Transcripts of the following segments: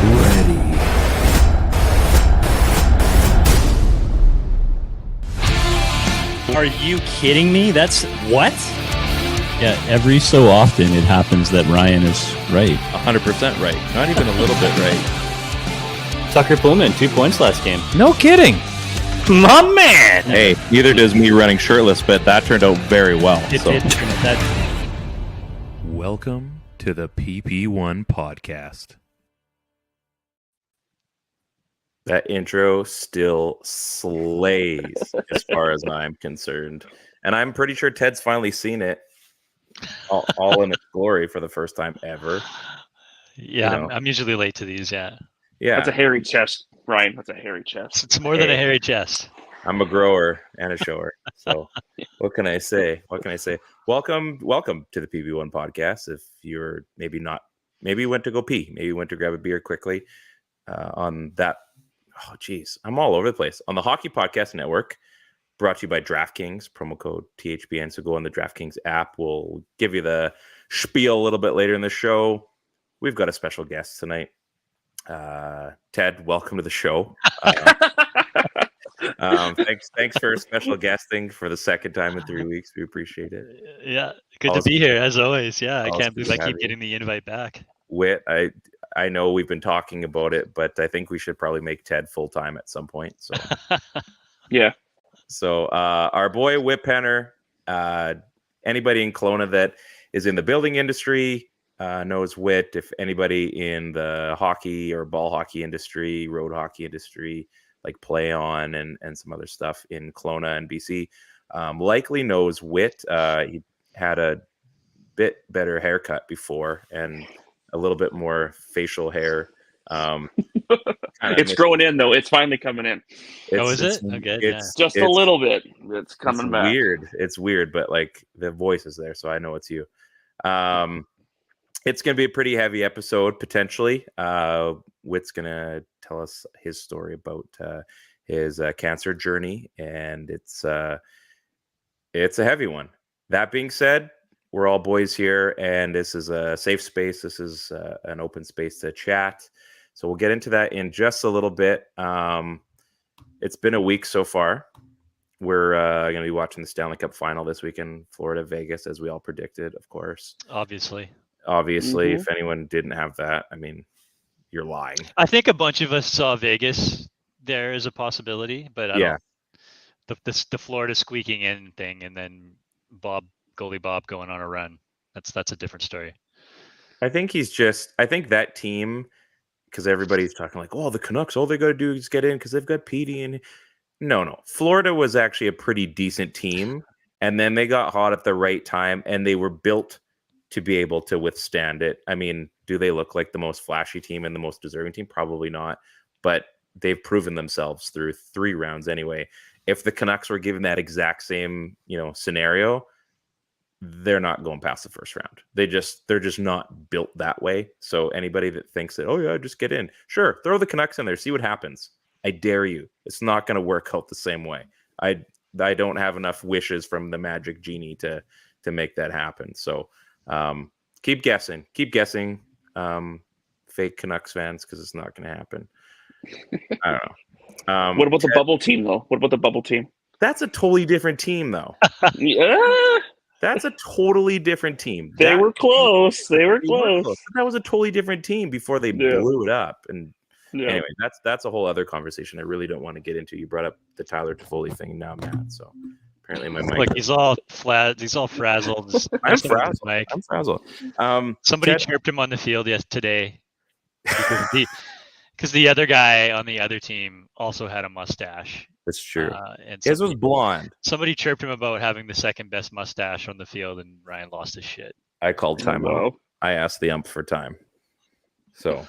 ready. Are you kidding me? That's what? Yeah, every so often it happens that Ryan is right. 100% right. Not even a little bit right. Tucker Pullman, 2 points last game. No kidding. My man. Hey, neither does me running shirtless, but that turned out very well. It so. did. Welcome to the PP1 podcast. That intro still slays as far as I'm concerned. And I'm pretty sure Ted's finally seen it all in its glory for the first time ever. Yeah, You know. I'm usually late to these, yeah. Yeah, That's a hairy chest, Ryan. That's a hairy chest. It's more than a hairy chest. I'm a grower and a shower. So what can I say? Welcome to the PP1 podcast. If you're maybe you went to go pee, maybe you went to grab a beer quickly on that. Oh, geez. I'm all over the place. On the Hockey Podcast Network, brought to you by DraftKings, promo code THPN. So go on the DraftKings app. We'll give you the spiel a little bit later in the show. We've got a special guest tonight. Ted, welcome to the show. Thanks for special guesting for the second time in 3 weeks. We appreciate it. Yeah, good to be here, as always. Yeah, I can't believe I keep you. getting the invite back. Whit, I know we've been talking about it, but I think we should probably make Ted full-time at some point. So Yeah. So our boy Whit Penner, anybody in Kelowna that is in the building industry knows Whit. If anybody in the hockey or ball hockey industry, road hockey industry, like Play On and some other stuff in Kelowna and BC, likely knows Whit. He had a bit better haircut before and a little bit more facial hair. It's growing in, though. It's finally coming in. Is it? Okay, it's Just a little bit. It's coming back. It's weird, but like the voice is there, so I know it's you. It's going to be a pretty heavy episode, potentially. Whit's going to tell us his story about his cancer journey, and it's a heavy one. That being said, we're all boys here, and this is a safe space. This is an open space to chat. So we'll get into that in just a little bit. It's been a week so far. We're going to be watching the Stanley Cup final this weekend, Florida, Vegas, as we all predicted, of course. Obviously, if anyone didn't have that, I mean, you're lying. I think a bunch of us saw Vegas. There is a possibility, but I don't. The Florida squeaking in thing, and then goalie Bob going on a run. That's a different story. I think that team, because everybody's talking like, oh, the Canucks, all they got to do is get in because they've got Petey. And no, Florida was actually a pretty decent team, and then they got hot at the right time, and they were built to be able to withstand it. I mean, do they look like the most flashy team and the most deserving team? Probably not, but they've proven themselves through 3 rounds anyway. If the Canucks were given that exact same, scenario, they're not going past the first round. They're just not built that way. So anybody that thinks that, oh yeah, just get in, sure, throw the Canucks in there, see what happens. I dare you. It's not going to work out the same way. I don't have enough wishes from the magic genie to make that happen. So keep guessing, fake Canucks fans, because it's not going to happen. I don't know. What about the bubble team, though? What about the bubble team? That's a totally different team, though. Yeah. That's a totally different team. They were close. That was a totally different team before they blew it up. And anyway, that's a whole other conversation I really don't want to get into. You brought up the Tyler Toffoli thing. Now I'm mad. So apparently my mic. Look, he's all flat. He's all frazzled. I'm frazzled. Somebody chirped him on the field today because the other guy on the other team also had a mustache. That's true. And his was blonde. Somebody chirped him about having the second best mustache on the field, and Ryan lost his shit. I called timeout. I asked the ump for time. So,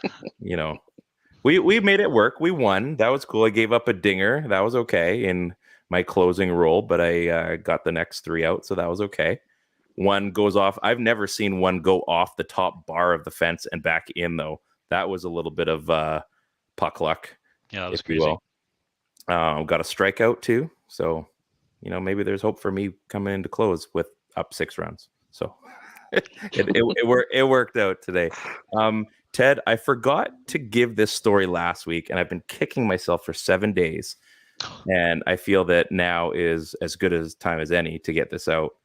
we made it work. We won. That was cool. I gave up a dinger. That was okay in my closing role, but I got the next 3 out, so that was okay. One goes off. I've never seen one go off the top bar of the fence and back in, though. That was a little bit of puck luck. Yeah, that was crazy. Got a strikeout too, so maybe there's hope for me coming into close with up 6 rounds. So it worked out today. Ted, I forgot to give this story last week, and I've been kicking myself for 7 days. And I feel that now is as good a time as any to get this out.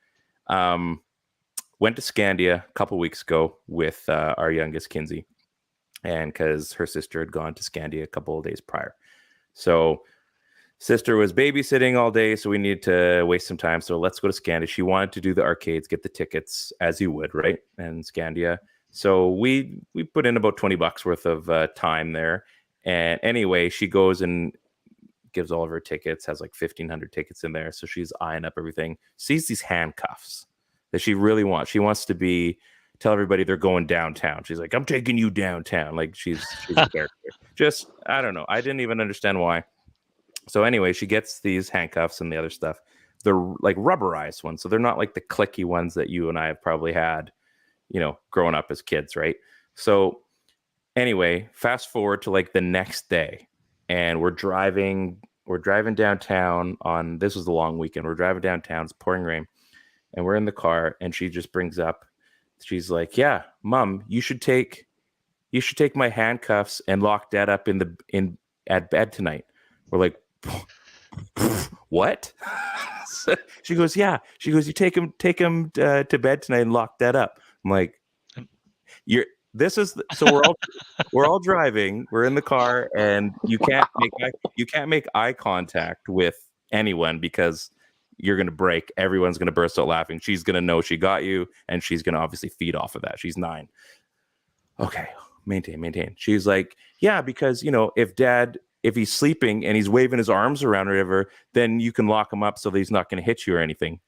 Went to Scandia a couple weeks ago with our youngest Kinsey, and because her sister had gone to Scandia a couple of days prior. So sister was babysitting all day, so we needed to waste some time. So let's go to Scandia. She wanted to do the arcades, get the tickets as you would, right? And Scandia. So we put in about $20 worth of time there. And anyway, she goes and gives all of her tickets, has like 1,500 tickets in there. So she's eyeing up everything, sees these handcuffs that she really wants. She wants to tell everybody they're going downtown. She's like, I'm taking you downtown. Like she's a character. Just, I don't know. I didn't even understand why. So anyway, she gets these handcuffs and the other stuff. They're like rubberized ones. So they're not like the clicky ones that you and I have probably had, growing up as kids, right? So anyway, fast forward to like the next day, and we're driving downtown this was the long weekend. We're driving downtown, it's pouring rain, and we're in the car, and she just brings up, she's like, yeah, Mom, you should take my handcuffs and lock Dad up at bed tonight. We're like, what? So she goes, yeah. She goes, you take him to bed tonight and lock Dad up. I'm like, we're all driving. We're in the car, and you can't make eye contact with anyone because you're going to break. Everyone's going to burst out laughing. She's going to know she got you, and she's going to obviously feed off of that. She's 9. Okay, maintain. She's like, yeah, because if he's sleeping and he's waving his arms around or whatever, then you can lock him up so that he's not going to hit you or anything.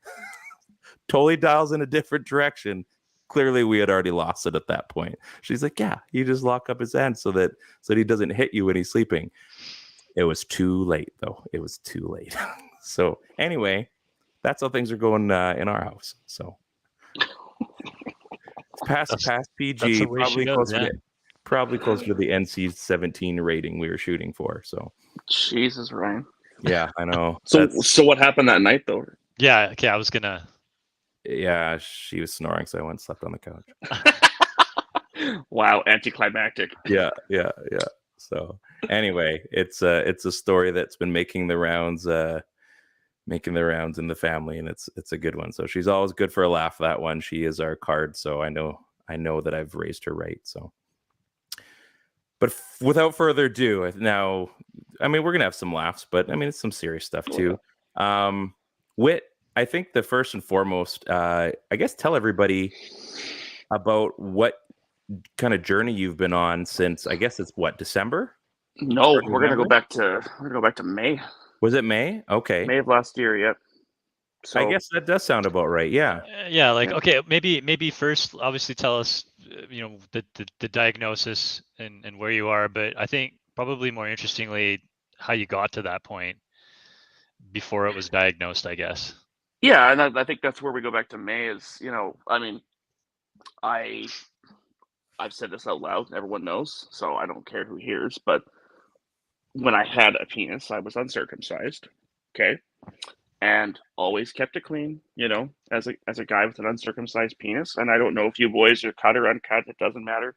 Totally dials in a different direction. Clearly, we had already lost it at that point. She's like, yeah, you just lock up his hand so that he doesn't hit you when he's sleeping. It was too late, though. It was too late. So anyway, that's how things are going in our house. So past PG, probably closer to the NC-17 rating we were shooting for. So Jesus, Ryan. Yeah, I know. So what happened that night, though? Yeah, okay, I was gonna. Yeah, she was snoring, so I went and slept on the couch. Wow, anticlimactic. Yeah. So anyway, it's a story that's been making the rounds in the family, and it's a good one. So she's always good for a laugh. That one, she is our card. So I know that I've raised her right. So, but without further ado, now, I mean, we're gonna have some laughs, but I mean, it's some serious stuff too. Whit, I think the first and foremost, I guess, tell everybody about what kind of journey you've been on since, I guess it's December? No, we're gonna go back to May. Was it May? Okay. May of last year, yep. So I guess that does sound about right. Yeah. Okay, maybe first, obviously, tell us, the diagnosis and where you are, but I think probably more interestingly, how you got to that point before it was diagnosed, I guess. Yeah, and I think that's where we go back to May is, I mean, I've said this out loud, everyone knows, so I don't care who hears, but when I had a penis, I was uncircumcised, okay? And always kept it clean, as a guy with an uncircumcised penis. And I don't know if you boys are cut or uncut, it doesn't matter.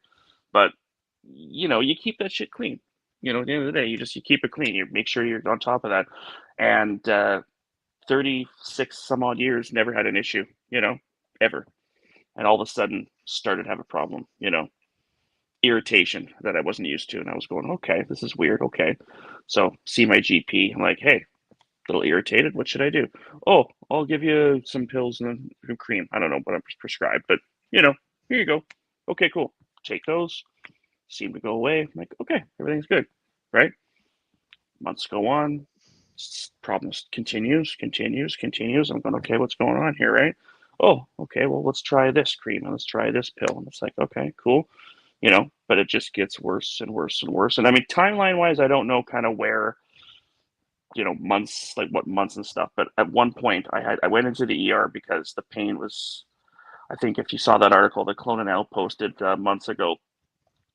But, you keep that shit clean. At the end of the day, you keep it clean. You make sure you're on top of that. And 36 some odd years, never had an issue, ever. And all of a sudden started to have a problem, irritation that I wasn't used to. And I was going, okay, this is weird. Okay. So see my GP. I'm like, hey, a little irritated. What should I do? Oh, I'll give you some pills and some cream. I don't know what I'm prescribed, but here you go. Okay, cool. Take those. Seem to go away. I'm like, okay, everything's good. Right? Months go on. Problems continues. I'm going, okay, what's going on here, right? Oh, okay, well, let's try this cream and let's try this pill. And it's like, okay, cool. But it just gets worse and worse and worse. And I mean, timeline wise, I don't know kind of where, months, like what months and stuff. But at one point I went into the ER because the pain was, I think if you saw that article that Clonanel posted months ago,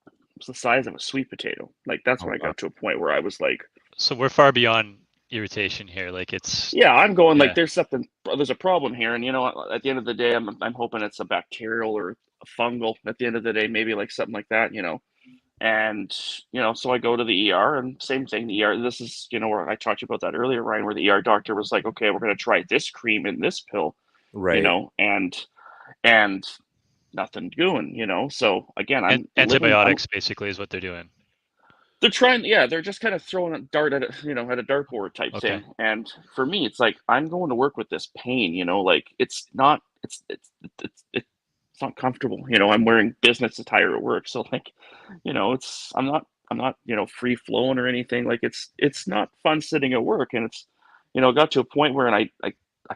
it was the size of a sweet potato. Like that's when I got to a point where I was like, so we're far beyond irritation here. Like it's I'm going like there's a problem here, and at the end of the day, I'm hoping it's a bacterial or a fungal. At the end of the day, maybe like something like that, And so I go to the ER, and same thing. The ER. This is where I talked to you about that earlier, Ryan, where the ER doctor was like, "Okay, we're going to try this cream and this pill," Right. And nothing doing. So again, I'm antibiotics basically is what they're doing. They're trying, they're just kind of throwing a dart at at a dartboard type thing. And for me, it's like I'm going to work with this pain. Like it's not comfortable. I'm wearing business attire at work, so like, I'm not free flowing or anything. Like it's not fun sitting at work, and it's it got to a point where, and I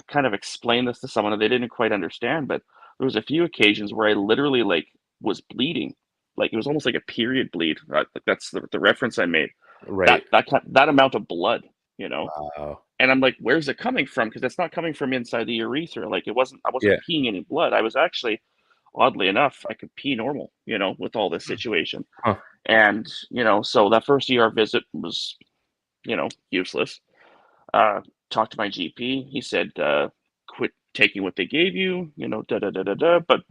kind of explained this to someone and they didn't quite understand, but there was a few occasions where I literally like was bleeding. Like it was almost like a period bleed. Like that's the reference I made. Right. That amount of blood, Wow. And I'm like, where's it coming from? Because it's not coming from inside the urethra. Like I wasn't peeing any blood. I was actually, oddly enough, I could pee normal, with all this situation. Huh. And, so that first ER visit was, useless. Talked to my GP. He said, quit taking what they gave you, But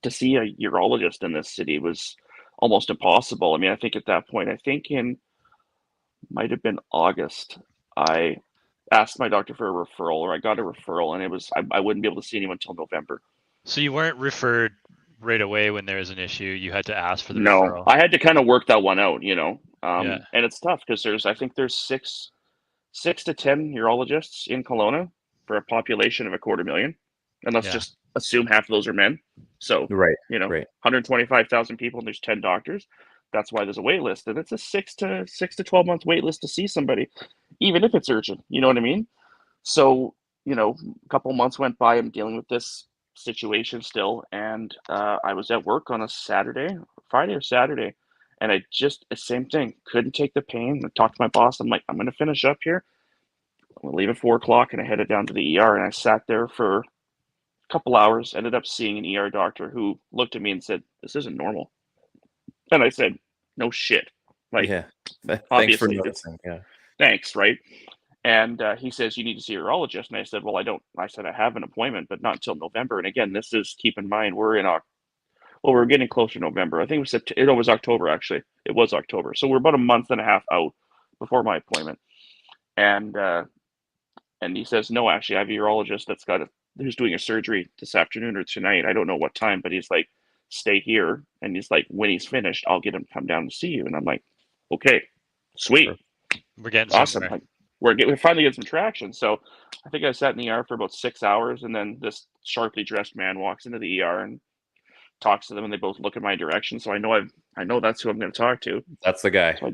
to see a urologist in this city was almost impossible. I mean, I think at that point, might have been August, I asked my doctor for a referral, or I got a referral, and it was I wouldn't be able to see anyone until November. So you weren't referred right away when there was an issue. You had to ask for the referral. I had to kind of work that one out, And it's tough because I think there's 6 to 10 urologists in Kelowna for a population of 250,000, and let's just assume half of those are men. So, right, 125,000 people, and there's 10 doctors. That's why there's a wait list, and it's a 6 to 12 month wait list to see somebody, even if it's urgent. You know what I mean? So, a couple months went by. I'm dealing with this situation still, and I was at work on a Friday or Saturday, and I just same thing. Couldn't take the pain. I talked to my boss. I'm like, I'm going to finish up here. I'm going to leave at 4:00, and I headed down to the ER, and I sat there for a couple hours. Ended up seeing an ER doctor who looked at me and said, "This isn't normal." And I said, "No shit." Like, thanks for noticing. Yeah. Thanks, right? And he says, "You need to see a urologist." And I said, "Well, I don't." I said, "I have an appointment, but not until November." And again, this is, keep in mind, we're getting closer to November. I think it was October, actually. It was October. So we're about a month and a half out before my appointment. And he says, "No, actually, I have a urologist who's doing a surgery this afternoon or tonight. I don't know what time, but he's like, stay here." And he's like, "When he's finished, I'll get him to come down to see you." And I'm like, "Okay, sweet." We're getting awesome. Like, we're finally getting some traction. So I think I sat in the ER for about 6 hours, and then this sharply dressed man walks into the ER and talks to them, and they both look in my direction. So I know that's who I'm going to talk to. That's the guy. So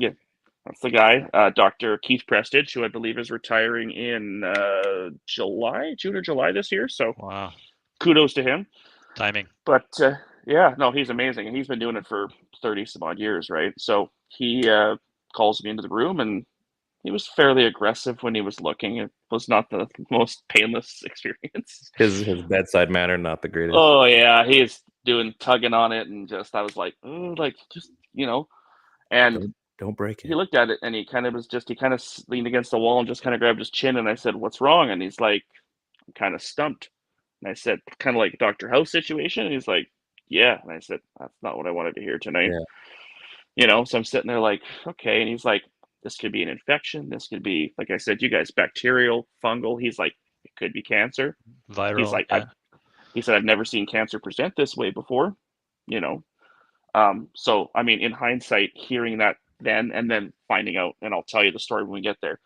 that's the guy, Dr. Keith Prestage, who I believe is retiring in June or July this year. So wow, kudos to him. Timing. But he's amazing, and he's been doing it for 30 some odd years, right? So he calls me into the room, and he was fairly aggressive when he was looking. It was not the most painless experience. His bedside manner, not the greatest. Oh yeah, he's doing tugging on it, and I was like, oh, like just and don't break it. He looked at it, and he kind of leaned against the wall and just kind of grabbed his chin. And I said, "What's wrong?" And he's like, "I'm kind of stumped." And I said, "Kind of like Dr. House situation." And he's like, "Yeah." And I said, "That's not what I wanted to hear tonight." Yeah. So I'm sitting there like, okay. And he's like, "This could be an infection. This could be, like I said, you guys, bacterial, fungal." He's like, "It could be cancer." Viral. He's like, he said, "I've never seen cancer present this way before." So, I mean, in hindsight, hearing that then and then finding out, and I'll tell you the story when we get there.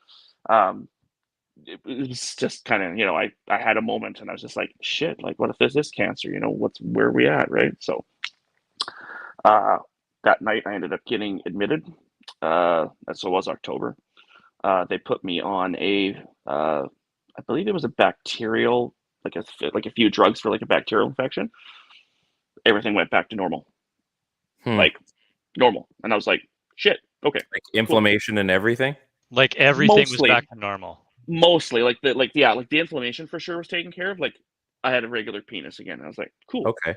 It was just kind of, I had a moment, and I was just like, shit, like, what if this is cancer? Where are we at, right? So that night I ended up getting admitted. So it was October. They put me on I believe it was a bacterial, like a few drugs for like a bacterial infection. Everything went back to normal. Like normal. And I was like, shit, okay. Like inflammation and everything? Like everything was back to normal. Mostly. Like the inflammation for sure was taken care of. Like I had a regular penis again. I was like, cool. Okay.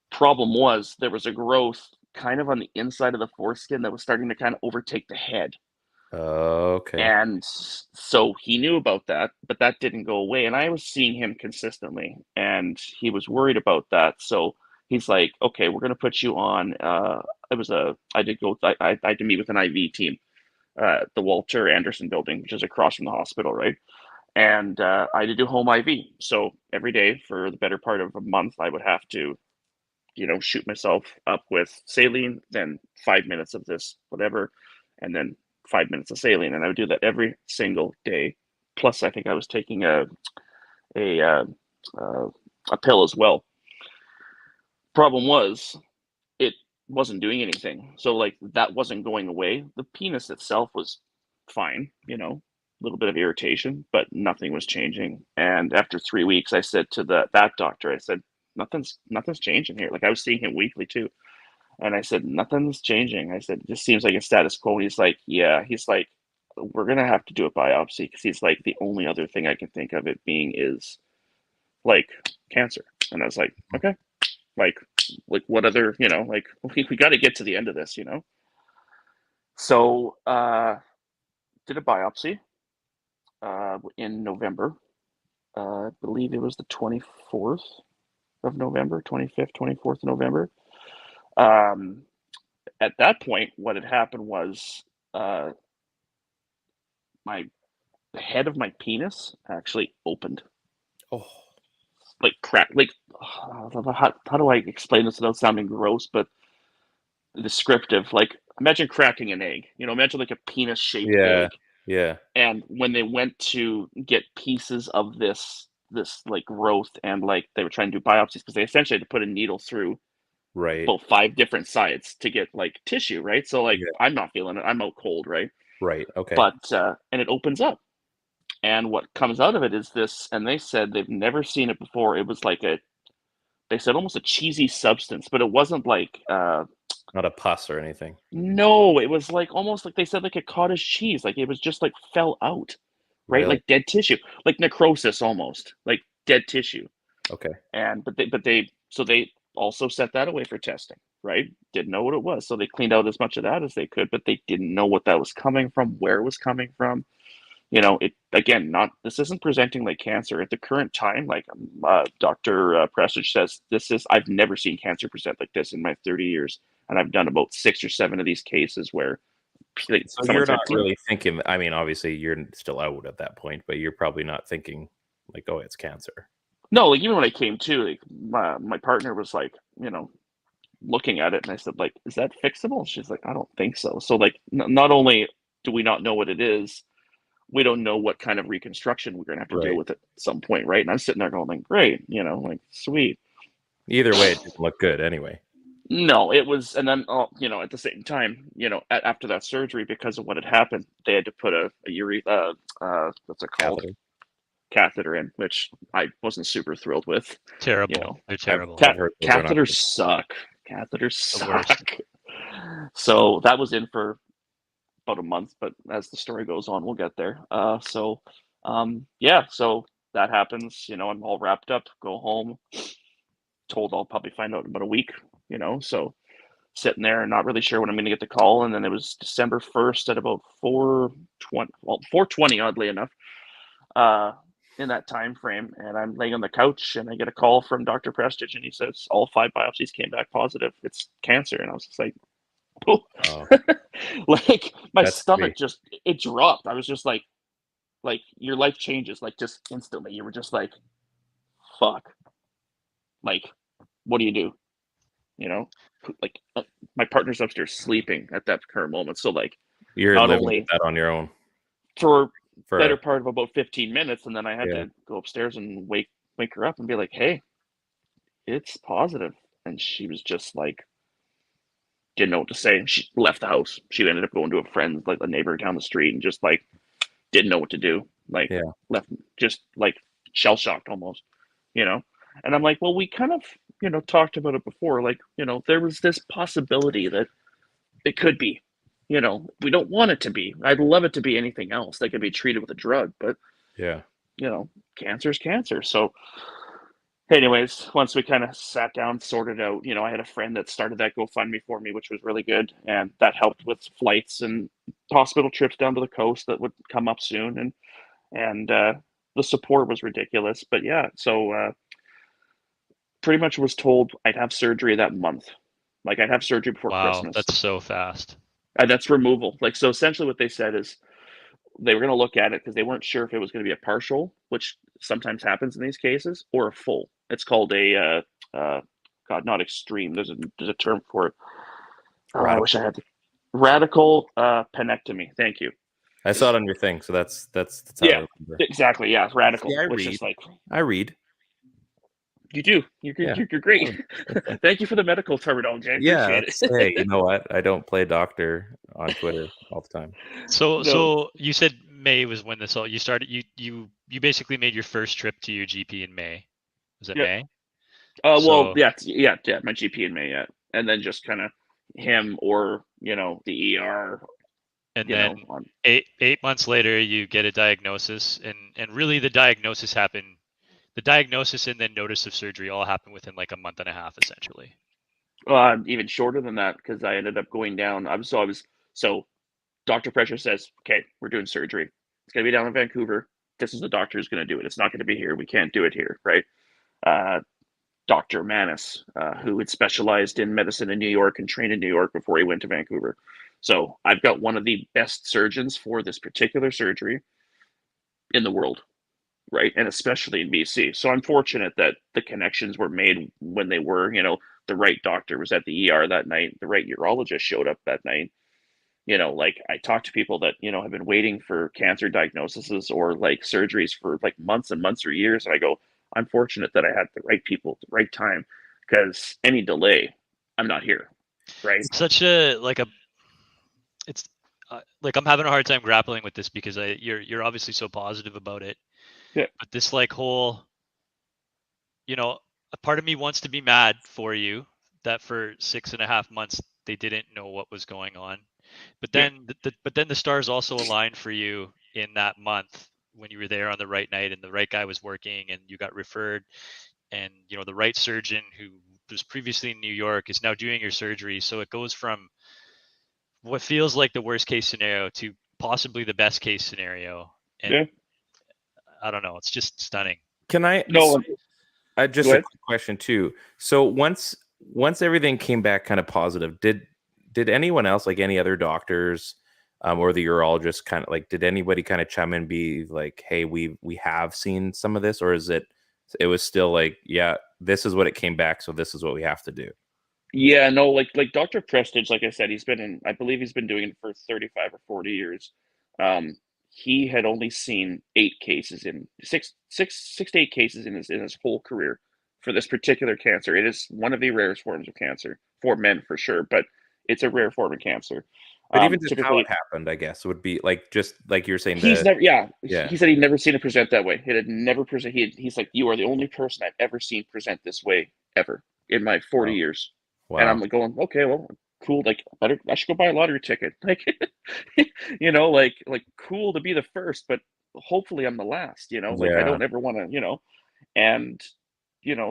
Problem was there was a growth kind of on the inside of the foreskin that was starting to kind of overtake the head. Okay. And so he knew about that, but that didn't go away. And I was seeing him consistently, and he was worried about that. So he's like, okay, we're going to put you on. I had to meet with an IV team, the Walter Anderson building, which is across from the hospital, right? And I had to do home IV. So every day for the better part of a month, I would have to, shoot myself up with saline, then 5 minutes of this, whatever, and then 5 minutes of saline. And I would do that every single day. Plus, I think I was taking a, uh, a pill as well. Problem was, it wasn't doing anything. So like that wasn't going away. The penis itself was fine, a little bit of irritation, but nothing was changing. And after 3 weeks, I said to that doctor, I said, nothing's changing here. Like I was seeing him weekly too. And I said, nothing's changing. I said, it just seems like a status quo. And he's like, yeah. He's like, we're going to have to do a biopsy because he's like, the only other thing I can think of it being is like cancer. And I was like, okay, like what other, like we got to get to the end of this, So did a biopsy in November. I believe it was the 24th of November, 25th, 24th of November. At that point, what had happened was the head of my penis actually opened. Oh, like crack. Like how do I explain this without sounding gross, but descriptive? Like imagine cracking an egg. Imagine like a penis-shaped egg. Yeah. And when they went to get pieces of this like growth, and like they were trying to do biopsies because they essentially had to put a needle through about 5 different sides to get like tissue, right? So like I'm not feeling it. I'm out cold, right? Right. Okay. But and it opens up, and what comes out of it is this. And they said they've never seen it before. It was like they said almost a cheesy substance, but it wasn't like not a pus or anything. No, it was like almost like they said like a cottage cheese. Like it was just like fell out, right? Really? Like dead tissue, like necrosis almost, like dead tissue. Okay. And so they also set that away for testing, right? Didn't know what it was, so they cleaned out as much of that as they could, but they didn't know what that was coming from, where it was coming from. It again, this isn't presenting like cancer at the current time. Like Dr. Prestidge says, I've never seen cancer present like this in my 30 years, and I've done about 6 or 7 of these cases where. Like, so you're not really thinking. I mean, obviously you're still out at that point, but you're probably not thinking like, oh, it's cancer. No, like even when I came to, like my partner was like, looking at it, and I said, like, is that fixable? And she's like, I don't think so. So like, not only do we not know what it is, we don't know what kind of reconstruction we're going to have to deal with at some point, right? And I'm sitting there going, like, great, like, sweet. Either way, it didn't look good anyway. No, it was, and then, at the same time, after that surgery, because of what had happened, they had to put a what's it called? Catheter in, which I wasn't super thrilled with. Terrible. They're terrible. Catheters suck. Catheters suck. So that was in for about a month, but as the story goes on, we'll get there. So that happens. I'm all wrapped up, go home. Told I'll probably find out in about a week. So sitting there and not really sure when I'm going to get the call. And then it was December 1st at about 4:20, oddly enough, in that time frame. And I'm laying on the couch, and I get a call from Dr. Prestidge, and he says all 5 biopsies came back positive. It's cancer. And I was just like, oh. Like my stomach it dropped. I was just like your life changes like just instantly. You were just like, fuck. Like, what do you do? Like my partner's upstairs sleeping at that current moment. So like you're not living with that on your own for better part of about 15 minutes. And then I had to go upstairs and wake her up and be like, hey, it's positive. And she was just like, didn't know what to say. She left the house. She ended up going to a friend, like a neighbor down the street, and just like didn't know what to do. Like left just like shell shocked almost, And I'm like, well, we kind of, talked about it before. Like, there was this possibility that it could be, we don't want it to be. I'd love it to be anything else that could be treated with a drug, but cancer is cancer. So anyways, once we kind of sat down, sorted out, I had a friend that started that GoFundMe for me, which was really good. And that helped with flights and hospital trips down to the coast that would come up soon, and the support was ridiculous. But yeah, so pretty much was told I'd have surgery that month. Like I'd have surgery before Wow, Christmas. that's so fast. And that's removal. Like, so essentially what they said is they were going to look at it because they weren't sure if it was going to be a partial, which sometimes happens in these cases, or a full. It's called a God, not extreme. There's a term for it. Oh, I wish I had the radical penectomy. Thank you. I saw it on your thing, so that's how yeah, exactly. Yeah, radical. Yeah, which is like I read. You do. You're great. Thank you for the medical terminology. I appreciate it. Hey, you know what? I don't play doctor on Twitter all the time. So you said May was when this all you started. You basically made your first trip to your GP in May. Was it May? Well, yeah, my GP in May, yeah, and then just kind of him or the ER. And then 8 months later, you get a diagnosis, and really the diagnosis happened. The diagnosis and then notice of surgery all happened within like a month and a half, essentially. Even shorter than that, because I ended up going down. So Dr. Pressure says, okay, we're doing surgery. It's going to be down in Vancouver. This is the doctor who's going to do it. It's not going to be here. We can't do it here, right? Dr. Manis, who had specialized in medicine in New York and trained in New York before he went to Vancouver. So I've got one of the best surgeons for this particular surgery in the world. Right. And especially in BC. So I'm fortunate that the connections were made when they were, the right doctor was at the ER that night. The right urologist showed up that night. Like I talked to people that, have been waiting for cancer diagnoses or like surgeries for like months and months or years. And I go, I'm fortunate that I had the right people at the right time, because any delay, I'm not here. Right. It's such it's like I'm having a hard time grappling with this because you're obviously so positive about it. Yeah. But this like whole, a part of me wants to be mad for you that for 6.5 months they didn't know what was going on. But then, the stars also aligned for you in that month when you were there on the right night and the right guy was working and you got referred, and the right surgeon who was previously in New York is now doing your surgery. So it goes from what feels like the worst case scenario to possibly the best case scenario. And I don't know. It's just stunning. Can I? No. Just a quick question too. So once everything came back kind of positive, did anyone else, like any other doctors, or the urologist, kind of like, did anybody kind of chime in and be like, "Hey, we have seen some of this," or is it was still like, "Yeah, this is what it came back, so this is what we have to do"? Yeah, no, like Dr. Prestige, like I said, I believe he's been doing it for 35 or 40 years. He had only seen 8 cases in 6 to 8 cases in his whole career for this particular cancer. It is one of the rarest forms of cancer for men, for sure, but it's a rare form of cancer. But even just how it happened, I guess, would be like, just like you're saying. He said he'd never seen it present that way. It had never present. He's like, you are the only person I've ever seen present this way ever in my 40 years. Wow. And I'm like going, okay, well, cool. Like, I should go buy a lottery ticket. Like, like cool to be the first, but hopefully I'm the last. Like I don't ever want to, and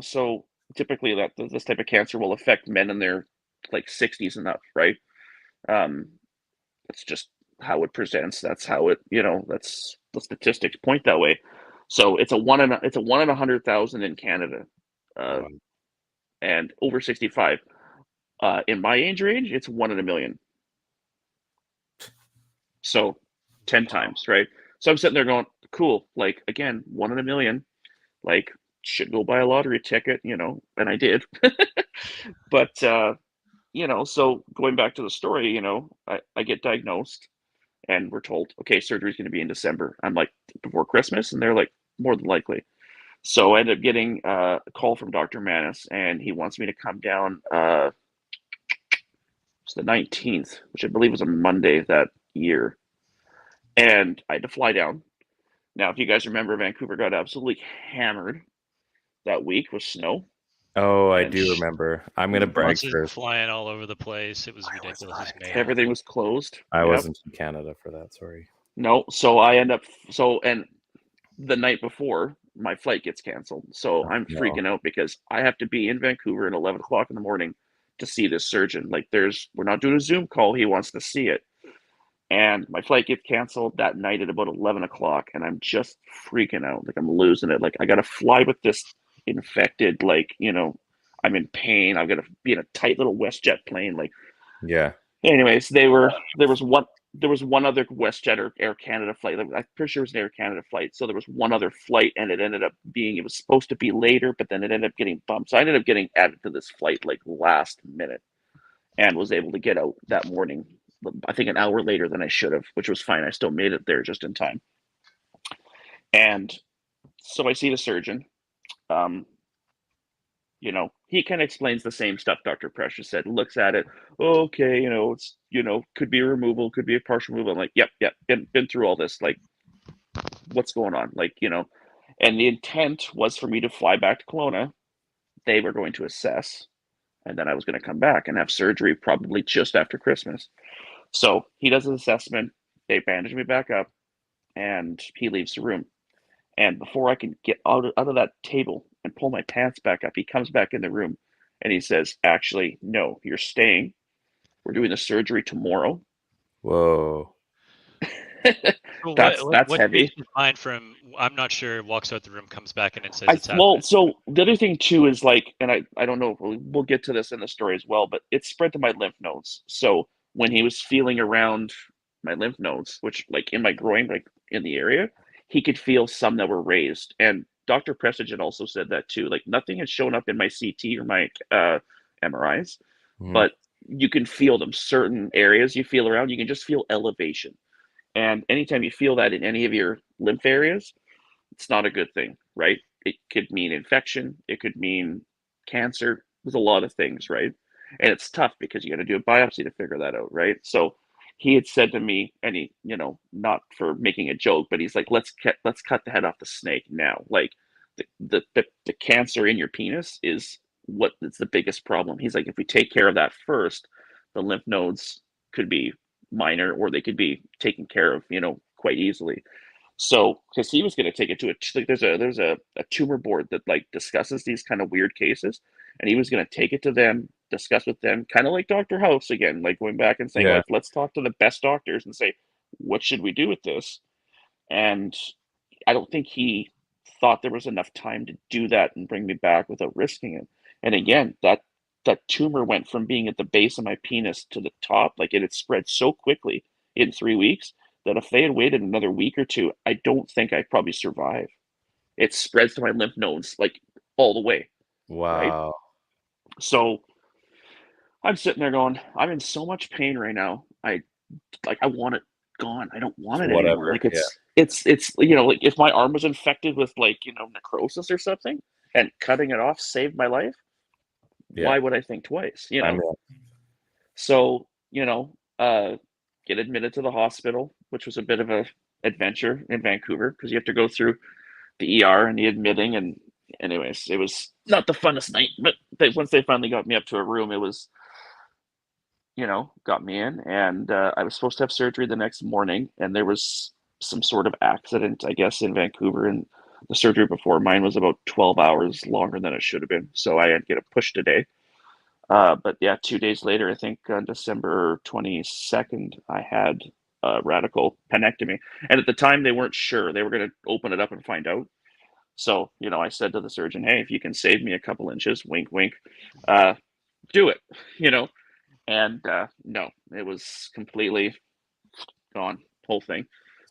so typically this type of cancer will affect men in their like 60s and up, right? That's just how it presents. That's how it, that's the statistics point that way. So it's a 1 in 100,000 in Canada, and over 65. In my age range, it's 1 in a million. So 10 times, right? So I'm sitting there going, cool. Like, again, 1 in a million. Like, should go buy a lottery ticket, and I did. But so going back to the story, I get diagnosed and we're told, okay, surgery's going to be in December. I'm like, before Christmas? And they're like, more than likely. So I ended up getting a call from Dr. Manis, and he wants me to come down. It's the 19th, which I believe was a Monday that year. And I had to fly down. Now, if you guys remember, Vancouver got absolutely hammered that week with snow. Oh, I do remember. I'm going to brag first. Flying all over the place. It was ridiculous. Everything was closed. I wasn't in Canada for that. Sorry. No. So I end up, and the night before, my flight gets canceled. So I'm freaking out because I have to be in Vancouver at 11 o'clock in the morning to see this surgeon. Like, we're not doing a Zoom call. He wants to see it. And my flight gets canceled that night at about 11 o'clock, and I'm just freaking out. Like, I'm losing it. Like, I got to fly with this infected, like, I'm in pain. I've got to be in a tight little WestJet plane. Like, Yeah. anyways, there was one other WestJet or Air Canada flight. I'm pretty sure it was an Air Canada flight. So there was one other flight, and it was supposed to be later, but then it ended up getting bumped. So I ended up getting added to this flight like last minute, and was able to get out that morning, I think an hour later than I should have, which was fine. I still made it there just in time. And so I see the surgeon. He kind of explains the same stuff Dr. Precious said, looks at it. Okay, it's, could be a removal, could be a partial removal. I'm like, yep, been through all this. Like, what's going on? Like, and the intent was for me to fly back to Kelowna. They were going to assess, and then I was going to come back and have surgery probably just after Christmas. So he does an assessment. They bandage me back up, and he leaves the room. And before I can get out of that table and pull my pants back up, he comes back in the room and he says, actually, no, you're staying. We're doing the surgery tomorrow. Whoa. That's heavy. Changes mind from, I'm not sure, walks out the room, comes back in and says it's happening. Well, so the other thing too is like, and I don't know, we'll get to this in the story as well, but it spread to my lymph nodes. So when he was feeling around my lymph nodes, which like in my groin, like in the area, he could feel some that were raised. And Dr. Prestigen also said that too. Like, nothing had shown up in my CT or my MRIs, but you can feel them. Certain areas you feel around, you can just feel elevation. And anytime you feel that in any of your lymph areas, it's not a good thing, right? It could mean infection. It could mean cancer. There's a lot of things, right? And it's tough because you got to do a biopsy to figure that out, right? So he had said to me, and he, not for making a joke, but he's like, let's cut the head off the snake now. Like, the cancer in your penis is it's the biggest problem. He's like, if we take care of that first, the lymph nodes could be minor, or they could be taken care of, quite easily. So, because he was going to take it to there's a tumor board that like discusses these kind of weird cases, and he was going to take it to them, discuss with them, kind of like Dr. House again, like going back and saying, like, let's talk to the best doctors and say, what should we do with this? And I don't think he thought there was enough time to do that and bring me back without risking it. And again, that tumor went from being at the base of my penis to the top, like it had spread so quickly in 3 weeks that if they had waited another week or two, I don't think I'd probably survive. It spreads to my lymph nodes, like all the way. Wow. Right? So I'm sitting there going, I'm in so much pain right now. I want it gone. I don't want it anymore. Like it's like if my arm was infected with like, necrosis or something and cutting it off saved my life, why would I think twice? So, get admitted to the hospital, which was a bit of a adventure in Vancouver because you have to go through the ER and the admitting. And anyways, it was not the funnest night, but once they finally got me up to a room, it was, got me in, and I was supposed to have surgery the next morning, and there was some sort of accident, I guess, in Vancouver, and the surgery before mine was about 12 hours longer than it should have been. So I had to get a push today. But yeah, 2 days later, I think on December 22nd, I had a radical penectomy. And at the time, they weren't sure. They were going to open it up and find out. So, I said to the surgeon, hey, if you can save me a couple inches, wink, wink, do it, And no, it was completely gone, whole thing.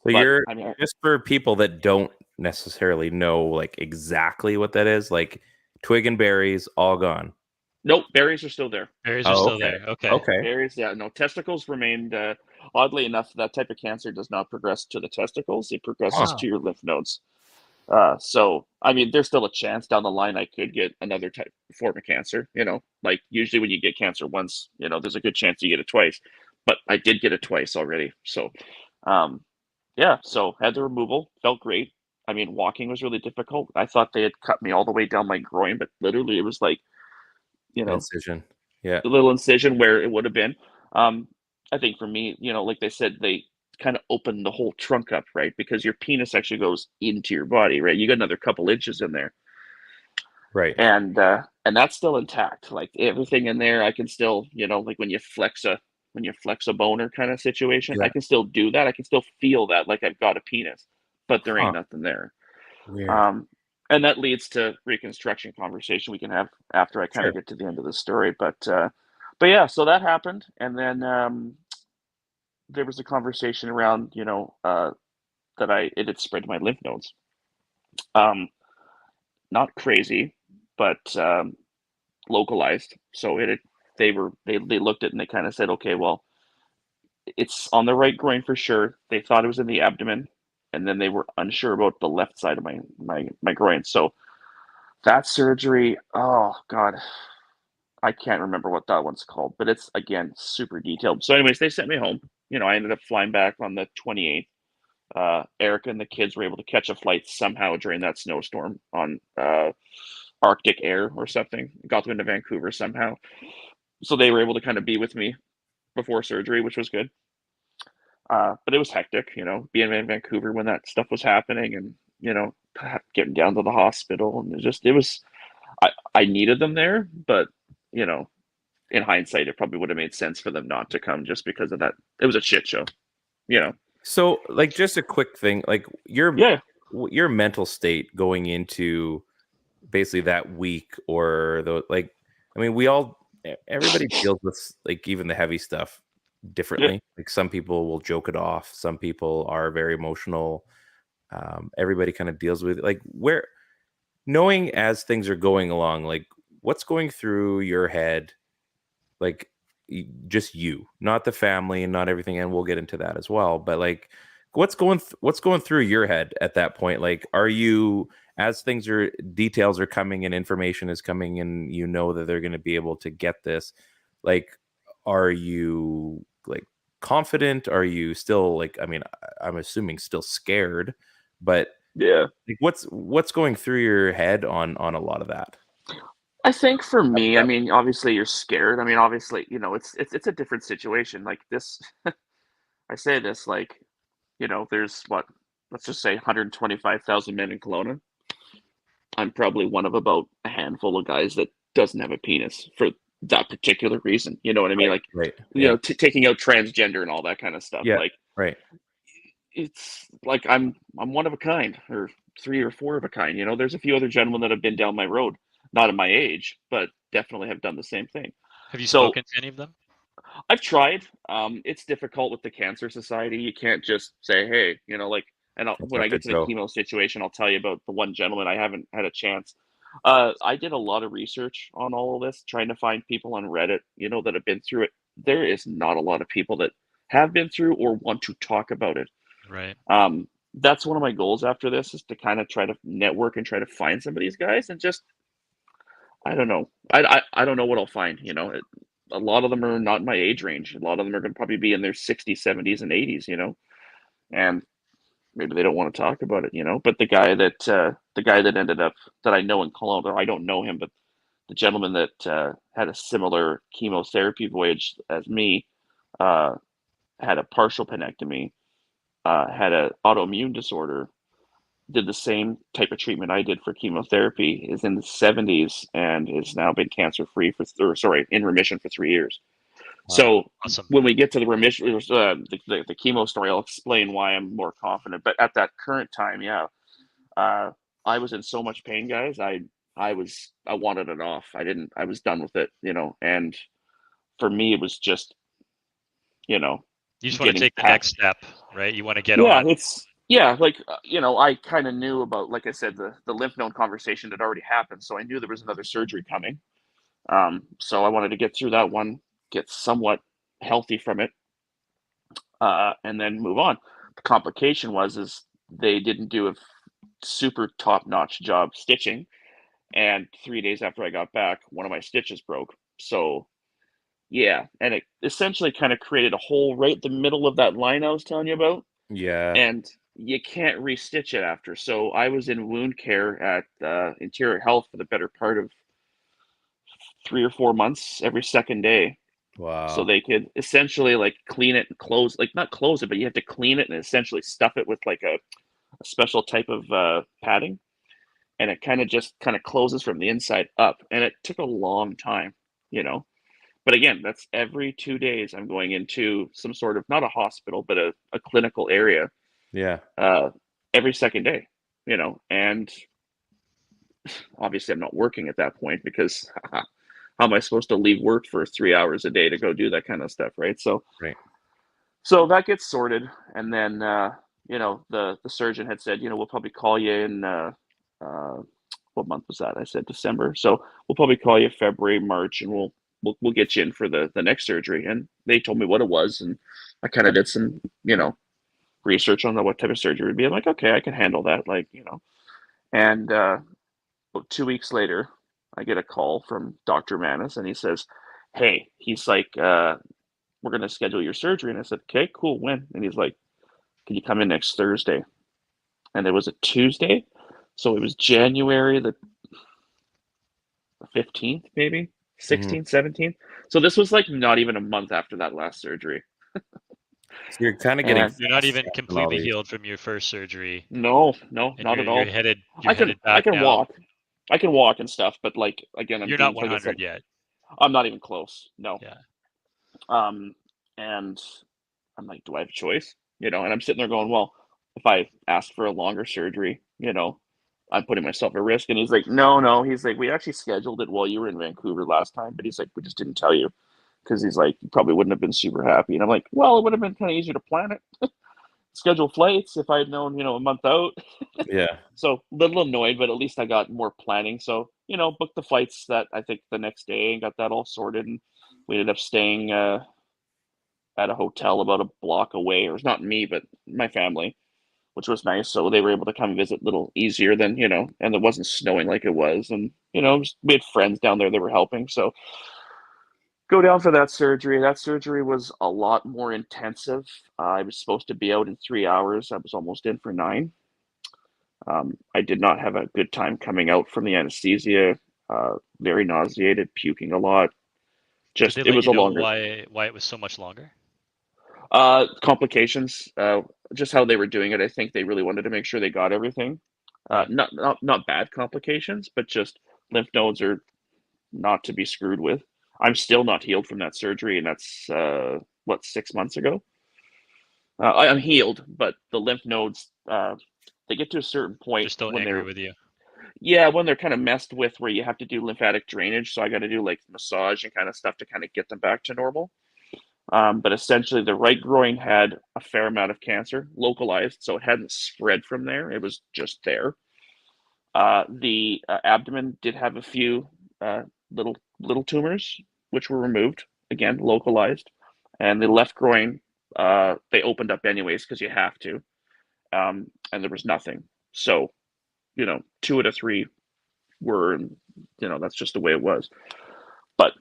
So just for people that don't necessarily know like exactly what that is, like twig and berries, all gone. Nope, berries are still there. Berries are still there. Okay. Berries, yeah. No, testicles remained. Oddly enough, that type of cancer does not progress to the testicles. It progresses to your lymph nodes. So, I mean, there's still a chance down the line I could get another form of cancer. Like usually when you get cancer once, there's a good chance you get it twice. But I did get it twice already. So, so had the removal, felt great. I mean, walking was really difficult. I thought they had cut me all the way down my groin, but literally it was like, incision. Yeah. The little incision where it would have been. I think for me, like they said, they kind of open the whole trunk up, right? Because your penis actually goes into your body, right? You got another couple inches in there. Right. And that's still intact. Like everything in there, I can still, like when you flex a when you flex a boner kind of situation. Yeah. I can still do that. I can still feel that like I've got a penis, but there ain't nothing there. Weird. And that leads to reconstruction conversation we can have after I kind of get to the end of the story. But yeah, so that happened, and then there was a conversation around, that it had spread to my lymph nodes. Not crazy, but localized. So they looked at it and they kind of said, okay, well, it's on the right groin for sure. They thought it was in the abdomen, and then they were unsure about the left side of my groin. So that surgery, oh God, I can't remember what that one's called, but it's, again, super detailed. So anyways, they sent me home. I ended up flying back on the 28th. Erica and the kids were able to catch a flight somehow during that snowstorm on Arctic Air or something. Got them into Vancouver somehow. So they were able to kind of be with me before surgery, which was good. But it was hectic, being in Vancouver when that stuff was happening, and, getting down to the hospital. And I needed them there, but, in hindsight, it probably would have made sense for them not to come just because of that. It was a shit show, So, like, just a quick thing, like your mental state going into basically that week, or like, I mean, everybody deals with, like, even the heavy stuff differently. Yeah. Like, some people will joke it off. Some people are very emotional. Everybody kind of deals with it. Like, knowing as things are going along, like, what's going through your head, like, just you, not the family and not everything, and we'll get into that as well, but like, what's going through your head at that point? Like, are you, as details are coming and information is coming and that they're going to be able to get this, like, are you, like, confident? Are you still, like, I mean, I'm assuming still scared, but yeah, like, what's going through your head on a lot of that? I think for me, I mean, obviously you're scared. I mean, obviously, it's a different situation. Like this, I say this, like, there's let's just say 125,000 men in Kelowna. I'm probably one of about a handful of guys that doesn't have a penis for that particular reason. You know what I mean? Like, right. Taking out transgender and all that kind of stuff. Yeah. Like, right. It's like I'm one of a kind, or 3 or 4 of a kind. There's a few other gentlemen that have been down my road, not at my age, but definitely have done the same thing. Have you spoken to any of them? I've tried. It's difficult with the Cancer Society. You can't just say, hey, like, and when I get to the chemo situation, I'll tell you about the one gentleman. I haven't had a chance. I did a lot of research on all of this, trying to find people on Reddit, that have been through it. There is not a lot of people that have been through or want to talk about it. Right. That's one of my goals after this, is to kind of try to network and try to find some of these guys, and just, I don't know. I don't know what I'll find. A lot of them are not in my age range. A lot of them are going to probably be in their 60s, 70s, and 80s. And maybe they don't want to talk about it. But the guy that ended up, that I know in Kelowna, I don't know him, but the gentleman that had a similar chemotherapy voyage as me, had a partial penectomy, had an autoimmune disorder, did the same type of treatment I did for chemotherapy, is in the 70s, and has now been in remission for 3 years. Wow. So awesome. When we get to the remission, the chemo story, I'll explain why I'm more confident. But at that current time, I was in so much pain, guys. I wanted it off. I was done with it, and for me, it was just, you just want to take the next step, right? You want to get on. I kind of knew about, like I said, the lymph node conversation had already happened, so I knew there was another surgery coming. So I wanted to get through that one, get somewhat healthy from it, and then move on. The complication is they didn't do a super top-notch job stitching, and 3 days after I got back, one of my stitches broke. So yeah, and it essentially kind of created a hole right in the middle of that line I was telling you about. Yeah. And you can't restitch it after. So I was in wound care at Interior Health for the better part of 3 or 4 months, every second day. Wow. So they could essentially, like, clean it and close, like, not close it, but you have to clean it and essentially stuff it with, like, a special type of padding. And it kind of closes from the inside up. And it took a long time, But again, that's every 2 days I'm going into some sort of, not a hospital, but a clinical area. Yeah. Every second day, and obviously I'm not working at that point because how am I supposed to leave work for 3 hours a day to go do that kind of stuff, right? So Right. So that gets sorted, and then the surgeon had said, we'll probably call you in what month was that? I said December. So we'll probably call you February, March, and we'll get you in for the next surgery. And they told me what it was, and I kind of did some research on what type of surgery it would be. I'm like, okay, I can handle that, And 2 weeks later, I get a call from Dr. Manis, and he says, "Hey," he's like, "we're going to schedule your surgery." And I said, "Okay, cool. When?" And he's like, "Can you come in next Thursday?" And it was a Tuesday. So it was January the 15th, maybe 16th, 17th. So this was like not even a month after that last surgery. So you're kind of getting. You're not even completely healed from your first surgery. No, not at all. You're headed I back can now. walk. I can walk and stuff, but like again, You're not 100 yet. I'm not even close. No. Yeah. And I'm like, do I have a choice? And I'm sitting there going, well, if I ask for a longer surgery, I'm putting myself at risk. And he's like, no. He's like, we actually scheduled it while you were in Vancouver last time, but he's like, we just didn't tell you because he's like, you probably wouldn't have been super happy. And I'm like, well, it would have been kind of easier to plan it, schedule flights if I had known, a month out. Yeah. So a little annoyed, but at least I got more planning. So, booked the flights that I think the next day and got that all sorted. And we ended up staying at a hotel about a block away, or it's not me, but my family, which was nice. So they were able to come visit a little easier than, and it wasn't snowing like it was. And, we had friends down there that were helping. So go down for that surgery. That surgery was a lot more intensive. I was supposed to be out in 3 hours. I was almost in for 9. I did not have a good time coming out from the anesthesia. Very nauseated, puking a lot. Just it was a longer. Why it was so much longer? Complications. Just how they were doing it. I think they really wanted to make sure they got everything. Not bad complications, but just lymph nodes are not to be screwed with. I'm still not healed from that surgery, and that's 6 months ago. I'm healed, but the lymph nodes they get to a certain point. They're still angry with you. Yeah, when they're kind of messed with, where you have to do lymphatic drainage. So I got to do like massage and kind of stuff to kind of get them back to normal. But essentially, the right groin had a fair amount of cancer, localized, so it hadn't spread from there. It was just there. The abdomen did have a few little tumors, which were removed, again, localized. And the left groin, they opened up anyways because you have to. And there was nothing. So, 2 out of 3 were, that's just the way it was. But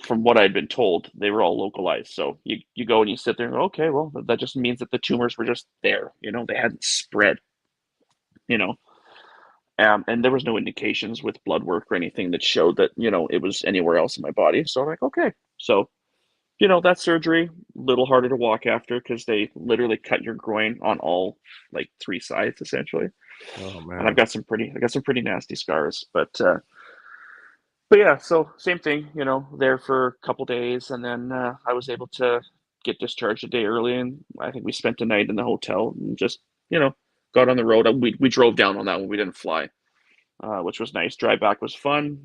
from what I'd been told, they were all localized. So you go and you sit there and go, okay, well, that just means that the tumors were just there. They hadn't spread. And there was no indications with blood work or anything that showed that, it was anywhere else in my body. So I'm like, okay. So, that surgery, a little harder to walk after because they literally cut your groin on all 3 sides essentially. Oh man. And I got some pretty nasty scars, but yeah, so same thing, there for a couple days, and then I was able to get discharged a day early, and I think we spent the night in the hotel and just, got on the road. We drove down on that one. We didn't fly, which was nice. Drive back was fun,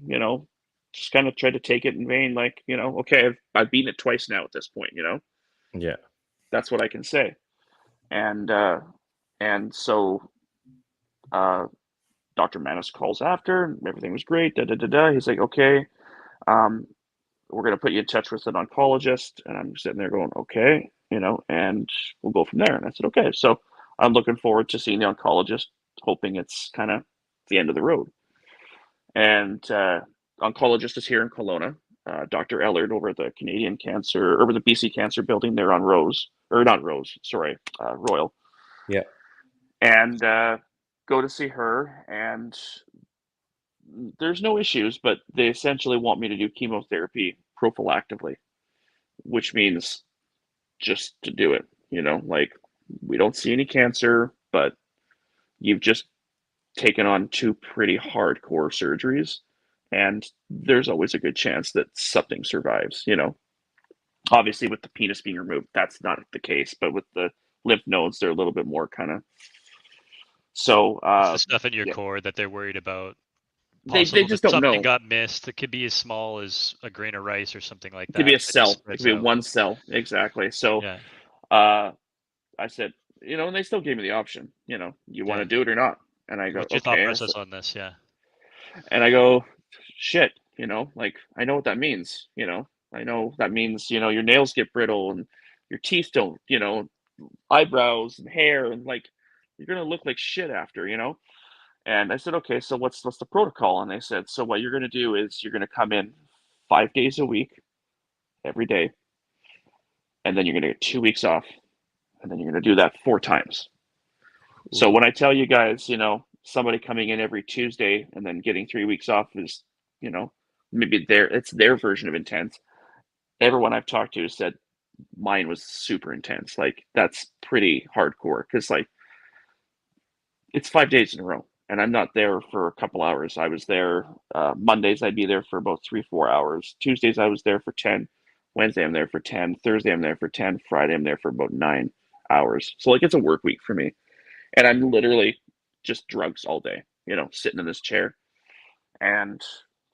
just kind of tried to take it in vain, okay, I've beaten it twice now at this point, Yeah. That's what I can say. And so Dr. Manis calls after, everything was great, He's like, okay, we're going to put you in touch with an oncologist. And I'm sitting there going, okay, and we'll go from there. And I said, okay. So I'm looking forward to seeing the oncologist, hoping it's kind of the end of the road. And oncologist is here in Kelowna, Dr. Ellard over at the over the BC Cancer building there on Royal. Yeah. And go to see her, and there's no issues, but they essentially want me to do chemotherapy prophylactically, which means just to do it, we don't see any cancer, but you've just taken on 2 pretty hardcore surgeries, and there's always a good chance that something survives, you know. Obviously, with the penis being removed, that's not the case, but with the lymph nodes, they're a little bit more kind of. So it's the stuff in your core that they're worried about. They just that don't something know. got missed. It could be as small as a grain of rice or something like that. It could be a cell. It could be one cell. Exactly. So yeah. I said, you know, and they still gave me the option, you know, you want to do it or not? And I go, what's your thought process on this? Yeah. And I go, shit, you know, like, I know what that means, you know. I know that means, you know, your nails get brittle and your teeth don't, you know, eyebrows and hair, and like, you're going to look like shit after, you know. And I said, okay, so what's the protocol? And they said, so what you're going to do is you're going to come in 5 days a week, every day, and then you're going to get 2 weeks off, and then you're going to do that 4 times. So when I tell you guys, you know, somebody coming in every Tuesday and then getting 3 weeks off is, you know, maybe it's their version of intense. Everyone I've talked to said mine was super intense. Like, that's pretty hardcore, because like, it's 5 days in a row, and I'm not there for a couple hours. I was there Mondays. I'd be there for about 3-4 hours. Tuesdays I was there for 10. Wednesday I'm there for 10. Thursday I'm there for 10. Friday I'm there for about 9 hours. So like, it's a work week for me, and I'm literally just drugs all day, you know, sitting in this chair. And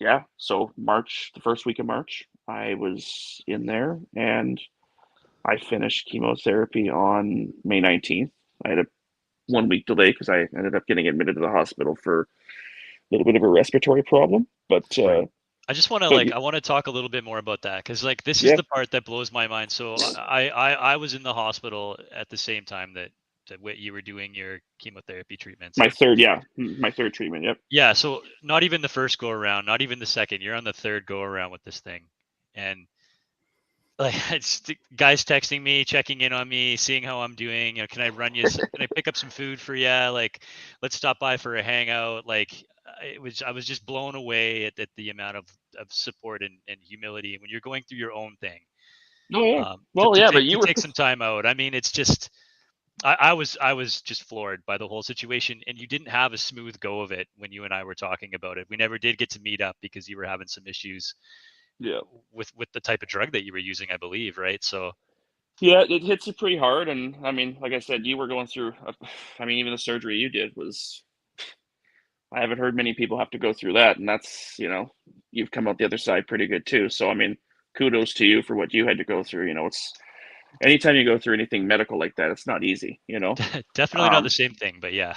yeah, so March, the first week of March, I was in there, and I finished chemotherapy on May 19th. I had a 1 week delay because I ended up getting admitted to the hospital for a little bit of a respiratory problem. But I just want to I want to talk a little bit more about that, because like, this is the part that blows my mind. So I was in the hospital at the same time that Whit, you were doing your chemotherapy treatments. My third treatment. Yep. Yeah. So not even the first go around, not even the second. You're on the third go around with this thing, and like, it's guys texting me, checking in on me, seeing how I'm doing. You know, can I run you? Can I pick up some food for you? Like, let's stop by for a hangout. Like, I was just blown away at the amount of support and humility when you're going through your own thing. Oh yeah. But you take some time out. I mean, it's just, I was just floored by the whole situation, and you didn't have a smooth go of it when you and I were talking about it. We never did get to meet up because you were having some issues. Yeah. With the type of drug that you were using, I believe, right? So yeah, it hits you pretty hard. And I mean, like I said, you were going through I mean, even the surgery you did was, I haven't heard many people have to go through that, and that's, you know, you've come out the other side pretty good too. So I mean, kudos to you for what you had to go through. You know, it's, anytime you go through anything medical like that, it's not easy, you know. Definitely not the same thing, but yeah.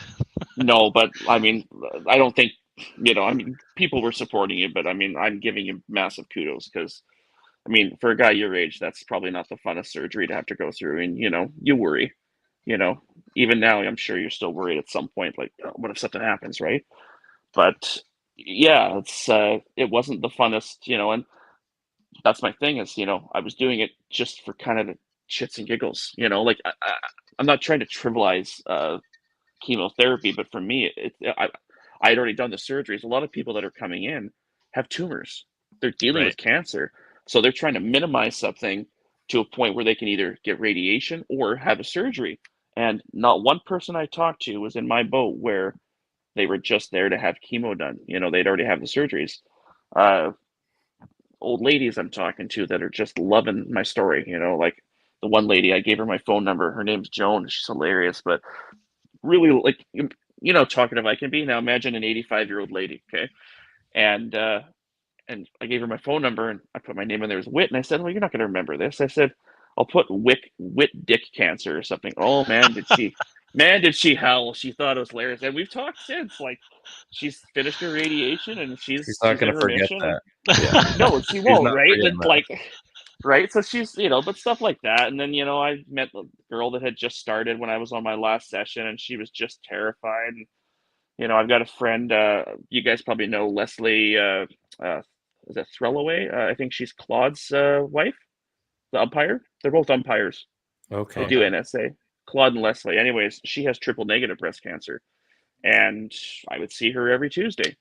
No, but I mean, I don't think, you know, I mean, people were supporting you, but I mean, I'm giving you massive kudos, because I mean, for a guy your age, that's probably not the funnest surgery to have to go through. And, you know, you worry, you know, even now, I'm sure you're still worried at some point, like, oh, what if something happens, right? But yeah, it wasn't the funnest, you know, and that's my thing is, you know, I was doing it just for kind of the shits and giggles, you know, like, I'm not trying to trivialize chemotherapy, but for me, I had already done the surgeries. A lot of people that are coming in have tumors. They're dealing with cancer. So they're trying to minimize something to a point where they can either get radiation or have a surgery. And not one person I talked to was in my boat where they were just there to have chemo done. You know, they'd already have the surgeries. Old ladies I'm talking to that are just loving my story. You know, like the one lady, I gave her my phone number. Her name's Joan. She's hilarious, but really, like, you know, talkative I can be. Now imagine an 85-year-old lady, okay? And I gave her my phone number, and I put my name in there as Whit, and I said, well, you're not going to remember this. I said, I'll put Whit Dick Cancer or something. Oh man, did she howl. She thought it was hilarious. And we've talked since. Like, she's finished her radiation, and she's not going in to forget remission. that. No, she won't, right? And that. like, right? So she's, you know, but stuff like that. And then, you know, I met the girl that had just started when I was on my last session, and she was just terrified. And, you know, I've got a friend, you guys probably know Leslie, is that Threllaway? I think she's Claude's wife, the umpire. They're both umpires. Okay. They do NSA. Claude and Leslie. Anyways, she has triple negative breast cancer. And I would see her every Tuesday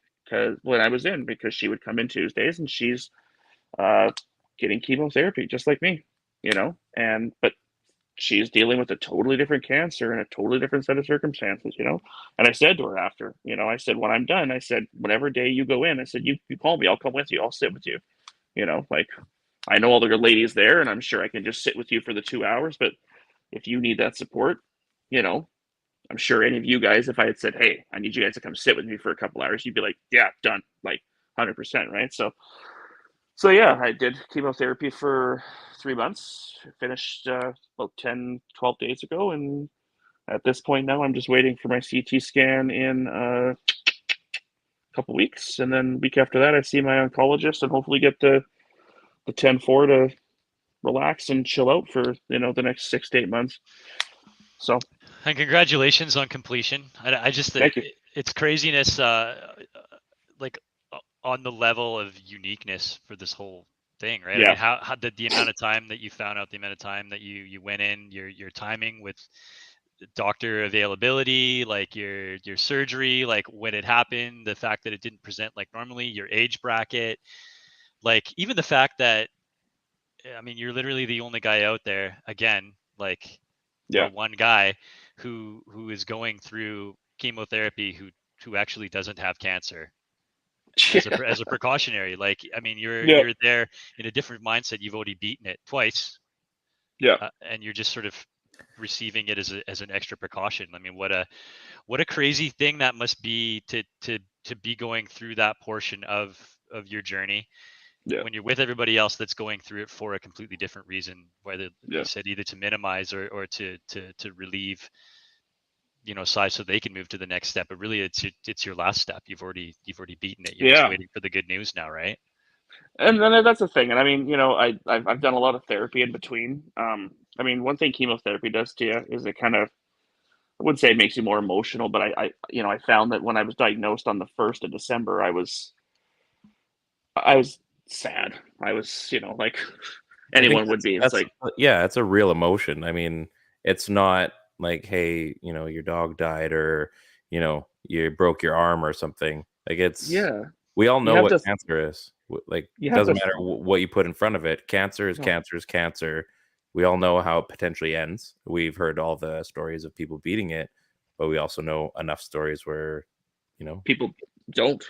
when I was in, because she would come in Tuesdays, and she's getting chemotherapy just like me, you know. But she's dealing with a totally different cancer and a totally different set of circumstances, you know? And I said to her after, you know, I said, when I'm done, I said, whatever day you go in, I said, you call me, I'll come with you, I'll sit with you. You know, like, I know all the good ladies there, and I'm sure I can just sit with you for the 2 hours, but if you need that support, you know, I'm sure any of you guys, if I had said, hey, I need you guys to come sit with me for a couple hours, you'd be like, yeah, done, like 100%, right? So yeah, I did chemotherapy for 3 months, finished about 10, 12 days ago. And at this point now, I'm just waiting for my CT scan in a couple weeks. And then week after that, I see my oncologist and hopefully get the 10-4 to relax and chill out for, you know, the next 6 to 8 months. So. And congratulations on completion. I just think it's craziness, like on the level of uniqueness for this whole thing, right? Yeah. I mean, how did the amount of time that you found out, the amount of time that you went in, your timing with doctor availability, like your surgery, like when it happened, the fact that it didn't present like normally, your age bracket, like even the fact that, I mean, you're literally the only guy out there, again, like the one guy who is going through chemotherapy who actually doesn't have cancer as a precautionary. Like, I mean, you're there in a different mindset. You've already beaten it twice. And you're just sort of receiving it as an extra precaution. I mean, what a crazy thing that must be to be going through that portion of your journey. When you're with everybody else that's going through it for a completely different reason, whether you said either to minimize or to relieve, you know, size so they can move to the next step. But really, it's your last step. You've already beaten it. You're just waiting for the good news now, right? And then that's the thing. And I mean, you know, I've done a lot of therapy in between. I mean, one thing chemotherapy does to you is it kind of, I wouldn't say it makes you more emotional, but I you know, I found that when I was diagnosed on the 1st of December, I was sad. I was, you know, like anyone would be. It's like, yeah, it's a real emotion. I mean, it's not like, hey, you know, your dog died or, you know, you broke your arm or something. Like, it's, we all know what cancer is. Like, it doesn't matter what you put in front of it. Cancer is cancer is cancer. We all know how it potentially ends. We've heard all the stories of people beating it, but we also know enough stories where, you know, people don't.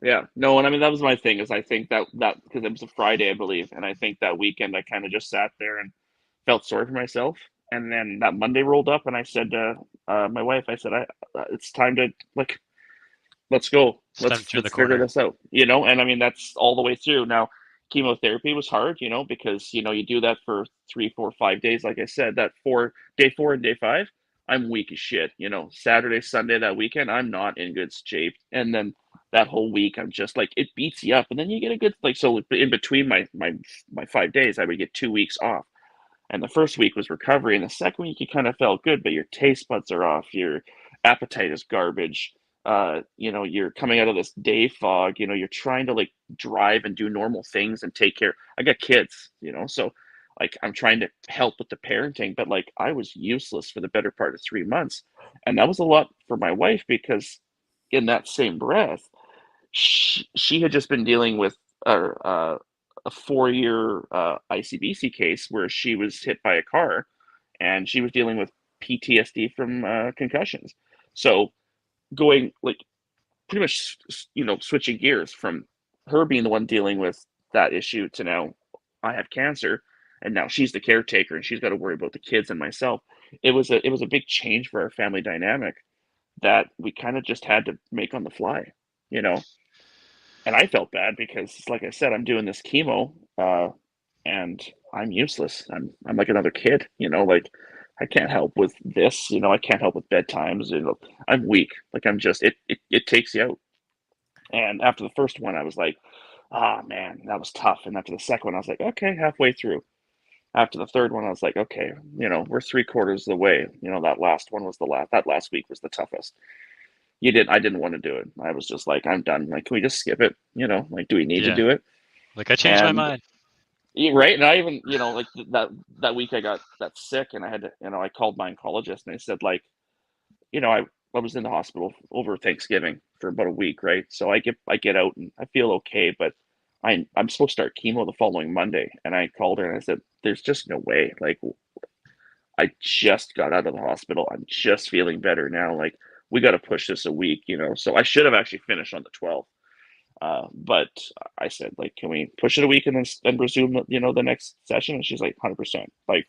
Yeah, no, and I mean, that was my thing, is I think that because it was a Friday, I believe, and I think that weekend I kind of just sat there and felt sorry for myself. And then that Monday rolled up, and I said to my wife, I said, it's time to, like, let's go. Let's figure this out, you know? And I mean, that's all the way through. Now, chemotherapy was hard, you know, because, you know, you do that for 3, 4, 5 days. Like I said, day 4 and day 5, I'm weak as shit, you know. Saturday, Sunday, that weekend, I'm not in good shape. And then that whole week, I'm just like, it beats you up. And then you get a good, like, so in between my 5 days, I would get 2 weeks off. And the first week was recovery. And the second week, you kind of felt good, but your taste buds are off. Your appetite is garbage. You know, you're coming out of this day fog. You know, you're trying to, like, drive and do normal things and take care. I got kids, you know, so, like, I'm trying to help with the parenting, but, like, I was useless for the better part of 3 months. And that was a lot for my wife, because in that same breath, she had just been dealing with a 4-year ICBC case where she was hit by a car, and she was dealing with PTSD from concussions. So going, like, pretty much, you know, switching gears from her being the one dealing with that issue to now I have cancer, and now she's the caretaker and she's got to worry about the kids and myself. It was a big change for our family dynamic that we kind of just had to make on the fly, you know. And I felt bad because, like I said, I'm doing this chemo, and I'm useless. I'm like another kid, you know. Like, I can't help with this, you know. I can't help with bedtimes. You know, I'm weak. Like, I'm just it takes you out. And after the first one, I was like, ah, man, that was tough. And after the second one, I was like, okay, halfway through. After the third one, I was like, okay, you know, we're 3/4 of the way. You know, that last one was that last week was the toughest. I didn't want to do it. I was just like, I'm done. Like, can we just skip it? You know, like, do we need to do it? Like, I changed my mind. Right. And I even, you know, like, that week I got that sick, and I had to, you know, I called my oncologist, and I said, like, you know, I was in the hospital over Thanksgiving for about a week, right? So I get out and I feel okay, but I'm supposed to start chemo the following Monday. And I called her and I said, there's just no way. Like, I just got out of the hospital. I'm just feeling better now. Like, we got to push this a week, you know? So I should have actually finished on the 12th. But I said, like, can we push it a week and then resume, you know, the next session? And she's like, 100%. Like,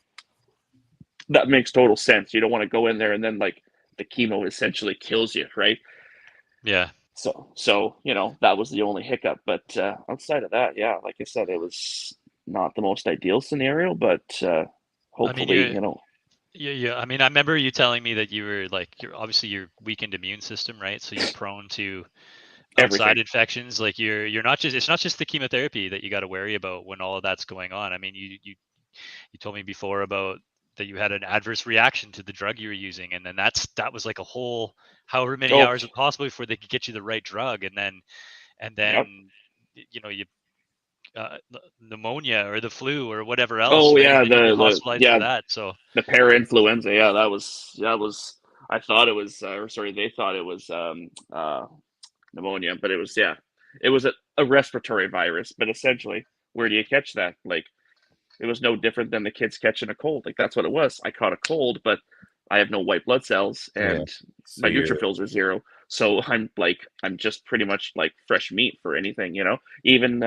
that makes total sense. You don't want to go in there and then, like, the chemo essentially kills you, right? Yeah. So you know, that was the only hiccup. But outside of that, yeah, like I said, it was not the most ideal scenario, but hopefully, you know. Yeah. I mean, I remember you telling me that you were like, you're weakened immune system, right? So you're prone to outside Everything. infections. Like you're not just, it's not just the chemotherapy that you got to worry about when all of that's going on. I mean, you told me before about that you had an adverse reaction to the drug you were using, and then that was like a whole however many Oh, hours possible before they could get you the right drug, and then yep. you know, you pneumonia or the flu or whatever else, Oh right? And yeah, then you'd be the hospitalized for yeah, that. So the parainfluenza. Yeah, that was. I thought it was, or sorry, they thought it was pneumonia, but it was, yeah, it was a respiratory virus. But essentially, where do you catch that? Like, it was no different than the kids catching a cold. Like, that's what it was. I caught a cold, but I have no white blood cells Yeah. and So my you're neutrophils are zero. So I'm just pretty much like fresh meat for anything, you know. Even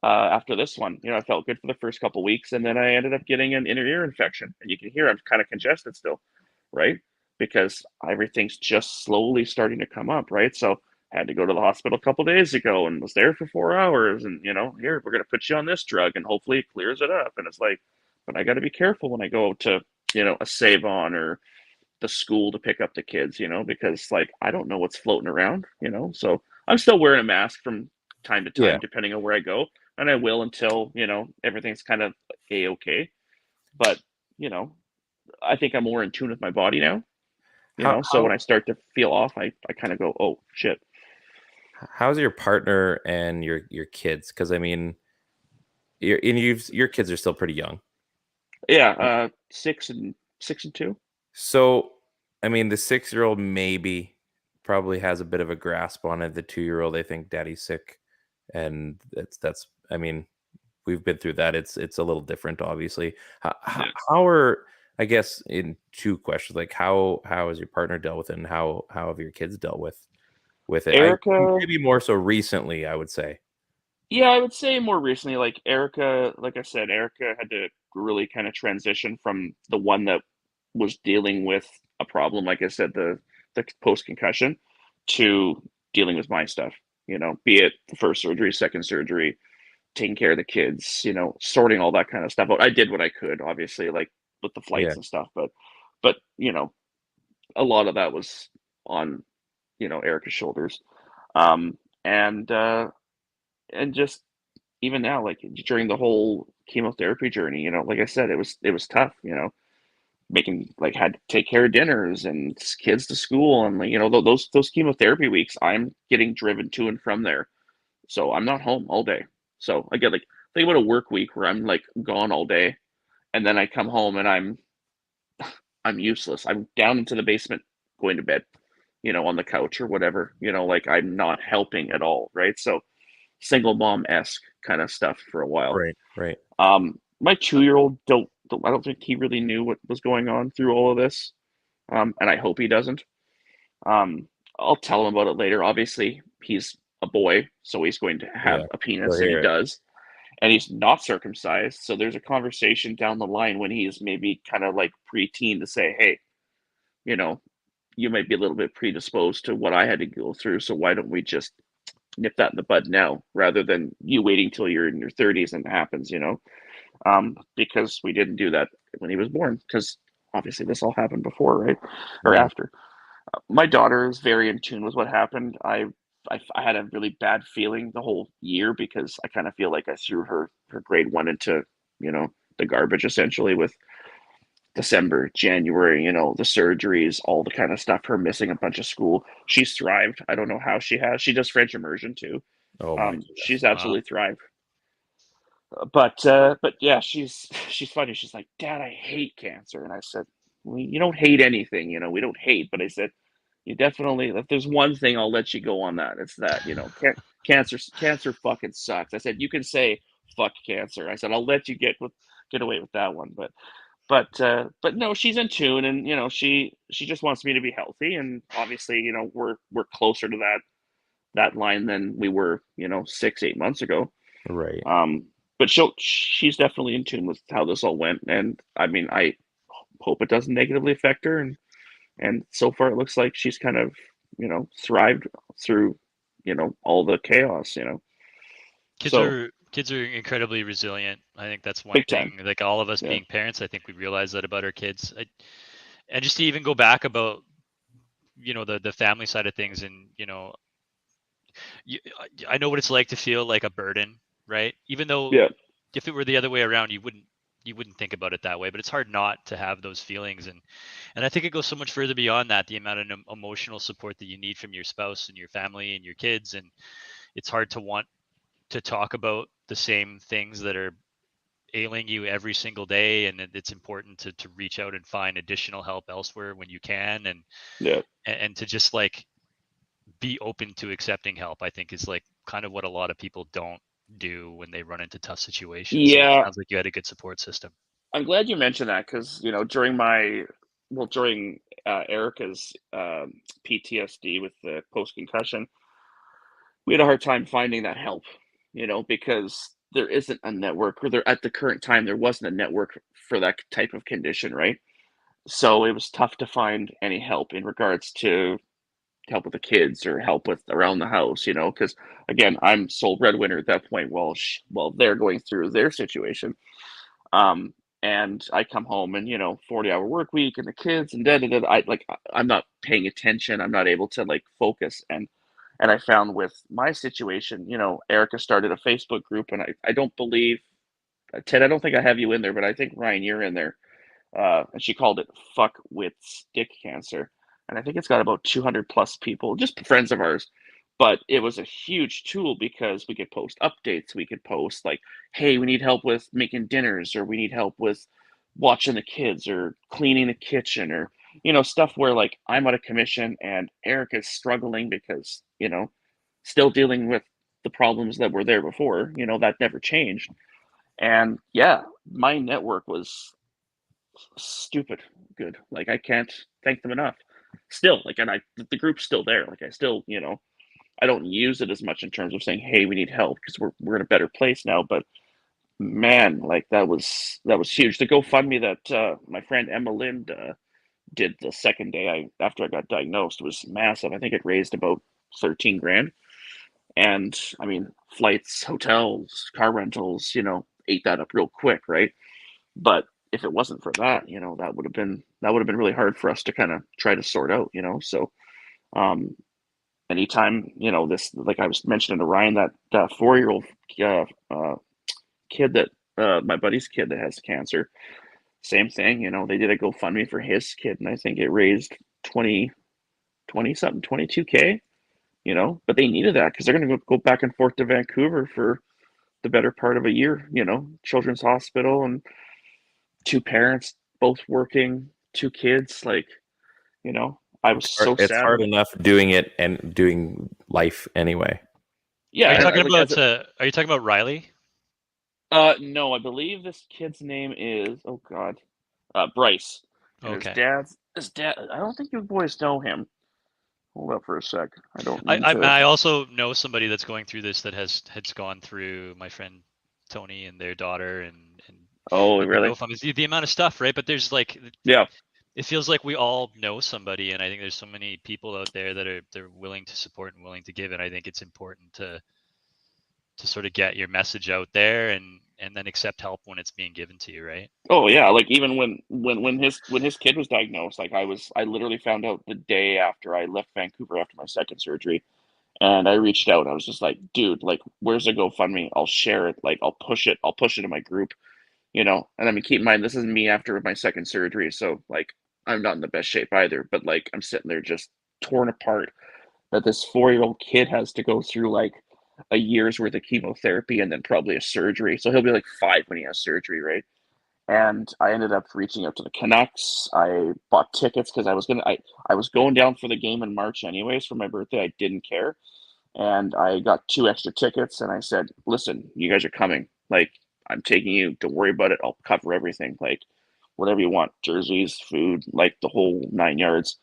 after this one, you know, I felt good for the first couple weeks, and then I ended up getting an inner ear infection, and you can hear I'm kind of congested still, right? Because everything's just slowly starting to come up, right? So I had to go to the hospital a couple days ago and was there for 4 hours, and you know, here we're gonna put you on this drug, and hopefully it clears it up. And it's like, but I got to be careful when I go to, you know, a Save On or the school to pick up the kids, you know, because like I don't know what's floating around, you know. So I'm still wearing a mask from time to yeah. time, depending on where I go, and I will until, you know, everything's kind of okay. But you know, I think I'm more in tune with my body now, you How know. So how when I start to feel off, I kind of go, oh shit. how's your partner and your kids? Because I mean, your kids are still pretty young. Yeah, 6 and 2. So I mean, the 6-year-old maybe probably has a bit of a grasp on it. The 2-year-old, I think, daddy's sick, and that's. I mean, we've been through that. It's a little different, obviously. Yeah. How are, I guess, in two questions, like how has your partner dealt with it, and how have your kids dealt with it? I Erica, maybe more so recently, I would say. yeah, I would say more recently, like Erica, like I said, Erica had to really kind of transition from the one that was dealing with a problem, like I said, the post concussion, to dealing with my stuff. You know, be it the first surgery, second surgery, taking care of the kids, you know, sorting all that kind of stuff out. I did what I could, obviously, like with the Yeah, flights and stuff, but you know, a lot of that was on, you know, Erica's shoulders. Um, and just even now, like during the whole chemotherapy journey, you know, like I said, it was tough, you know, making like had to take care of dinners and kids to school, and like, you know, those chemotherapy weeks, I'm getting driven to and from there, so I'm not home all day. So I get like, think about a work week where I'm like gone all day, and then I come home and I'm useless. I'm down into the basement going to bed, you know, on the couch or whatever, you know, like I'm not helping at all, right? So single mom-esque kind of stuff for a while. right. My 2-year-old I don't think he really knew what was going on through all of this, and I hope he doesn't. Um, I'll tell him about it later. Obviously, he's a boy, so he's going to have Yeah, a he'll penis, and he hear it. does, and he's not circumcised. So there's a conversation down the line when he's maybe kind of like preteen to say, hey, you know, you might be a little bit predisposed to what I had to go through. So why don't we just nip that in the bud now rather than you waiting till you're in your 30s and it happens, you know? Because we didn't do that when he was born, because obviously this all happened before, right? Or Mhm. after. My daughter is very in tune with what happened. I had a really bad feeling the whole year because I kind of feel like I threw her grade one into, you know, the garbage essentially with December, January, you know, the surgeries, all the kind of stuff, her missing a bunch of school. She's thrived. I don't know how she has. She does French immersion too. Oh my She's goodness. wow. absolutely thrived. But yeah, she's funny. She's like, Dad, I hate cancer. And I said, well, you don't hate anything, you know, we don't hate, but I said, you definitely, if there's one thing I'll let you go on that, it's that, you know, cancer fucking sucks. I said, you can say fuck cancer. I said, I'll let you get away with that one. but no, she's in tune, and she just wants me to be healthy, and obviously, we're closer to that line than we were, 6-8 months ago. Right. But she's definitely in tune with how this all went, and I mean, I hope it doesn't negatively affect her, and so far it looks like she's kind of, thrived through, all the chaos. Kids are incredibly resilient. I think that's one Big thing. time. Like all of us Yeah. being parents, I think we realize that about our kids. And just to even go back about, the family side of things, and I know what it's like to feel like a burden, right? Even though Yeah. if it were the other way around, you wouldn't think about it that way. But it's hard not to have those feelings, and I think it goes so much further beyond that. The amount of emotional support that you need from your spouse and your family and your kids, and it's hard to want to talk about the same things that are ailing you every single day, and it's important to reach out and find additional help elsewhere when you can, and to just like be open to accepting help. I think is like kind of what a lot of people don't do when they run into tough situations. So it Yeah. sounds like you had a good support system. I'm glad you mentioned that, because during Erica's PTSD with the post concussion, we had a hard time finding that help. Because there isn't a network, or there at the current time there wasn't a network for that type of condition, right? So it was tough to find any help in regards to help with the kids or help with around the house. Because again, I'm sole breadwinner at that point while they're going through their situation. Um, and I come home and 40-hour work week and the kids and I'm not paying attention. I'm not able to like focus, and I found with my situation, Erica started a Facebook group, and I don't believe Ted, I don't think I have you in there, but I think Ryan, you're in there. And she called it "Fuck with Stick Cancer," and I think it's got about 200 plus people, just friends of ours. But it was a huge tool because we could post updates. We could post like, "Hey, we need help with making dinners," or "We need help with watching the kids," or "cleaning the kitchen," or stuff where like I'm out of commission and Erica's struggling because still dealing with the problems that were there before. That never changed. And yeah, my network was stupid good. Like, I can't thank them enough. Still, like, and the group's still there. Like, I still, I don't use it as much in terms of saying, "Hey, we need help," because we're in a better place now. But man, like that was huge. The GoFundMe that my friend Emma Lind did the second day after I got diagnosed was massive. I think it raised about 13 grand. And I mean, flights, hotels, car rentals, ate that up real quick, right? But if it wasn't for that, that would have been really hard for us to kind of try to sort out, So um, anytime, this, like I was mentioning to Ryan, that 4-year-old kid that my buddy's kid that has cancer, same thing. They did a GoFundMe for his kid, and I think it raised 20 something, 22K. But they needed that because they're going to go back and forth to Vancouver for the better part of a year. Children's Hospital, and two parents both working, two kids. Like, I was so It's sad hard when. enough doing it and doing life anyway. Yeah, Are you talking like about Riley? no, I believe this kid's name is, oh God, Bryce, and his Okay. dad. I don't think you boys know him. Hold up for a sec. I don't mean to. I also know somebody that's going through this that has gone through, my friend Tony and their daughter, and Oh, like the really? GoFundMe, the amount of stuff, right? But there's like, Yeah. it feels like we all know somebody, and I think there's so many people out there that they're willing to support and willing to give, and I think it's important to sort of get your message out there, and then accept help when it's being given to you, right? Oh yeah, like even when his kid was diagnosed, like I literally found out the day after I left Vancouver after my second surgery, and I reached out. I was just like, "Dude, like, where's the GoFundMe? I'll share it. Like, I'll push it. I'll push it in my group." And I mean, keep in mind, this is me after my second surgery, so like I'm not in the best shape either. But like I'm sitting there just torn apart that this 4-year-old kid has to go through like a year's worth of chemotherapy and then probably a surgery. So he'll be like 5 when he has surgery, right? And I ended up reaching out to the Canucks. I bought tickets because I was going down for the game in March anyways for my birthday. I didn't care, and I got 2 extra tickets. And I said, "Listen, you guys are coming. Like, I'm taking you. Don't worry about it. I'll cover everything. Like, whatever you want, jerseys, food, like the whole 9 yards.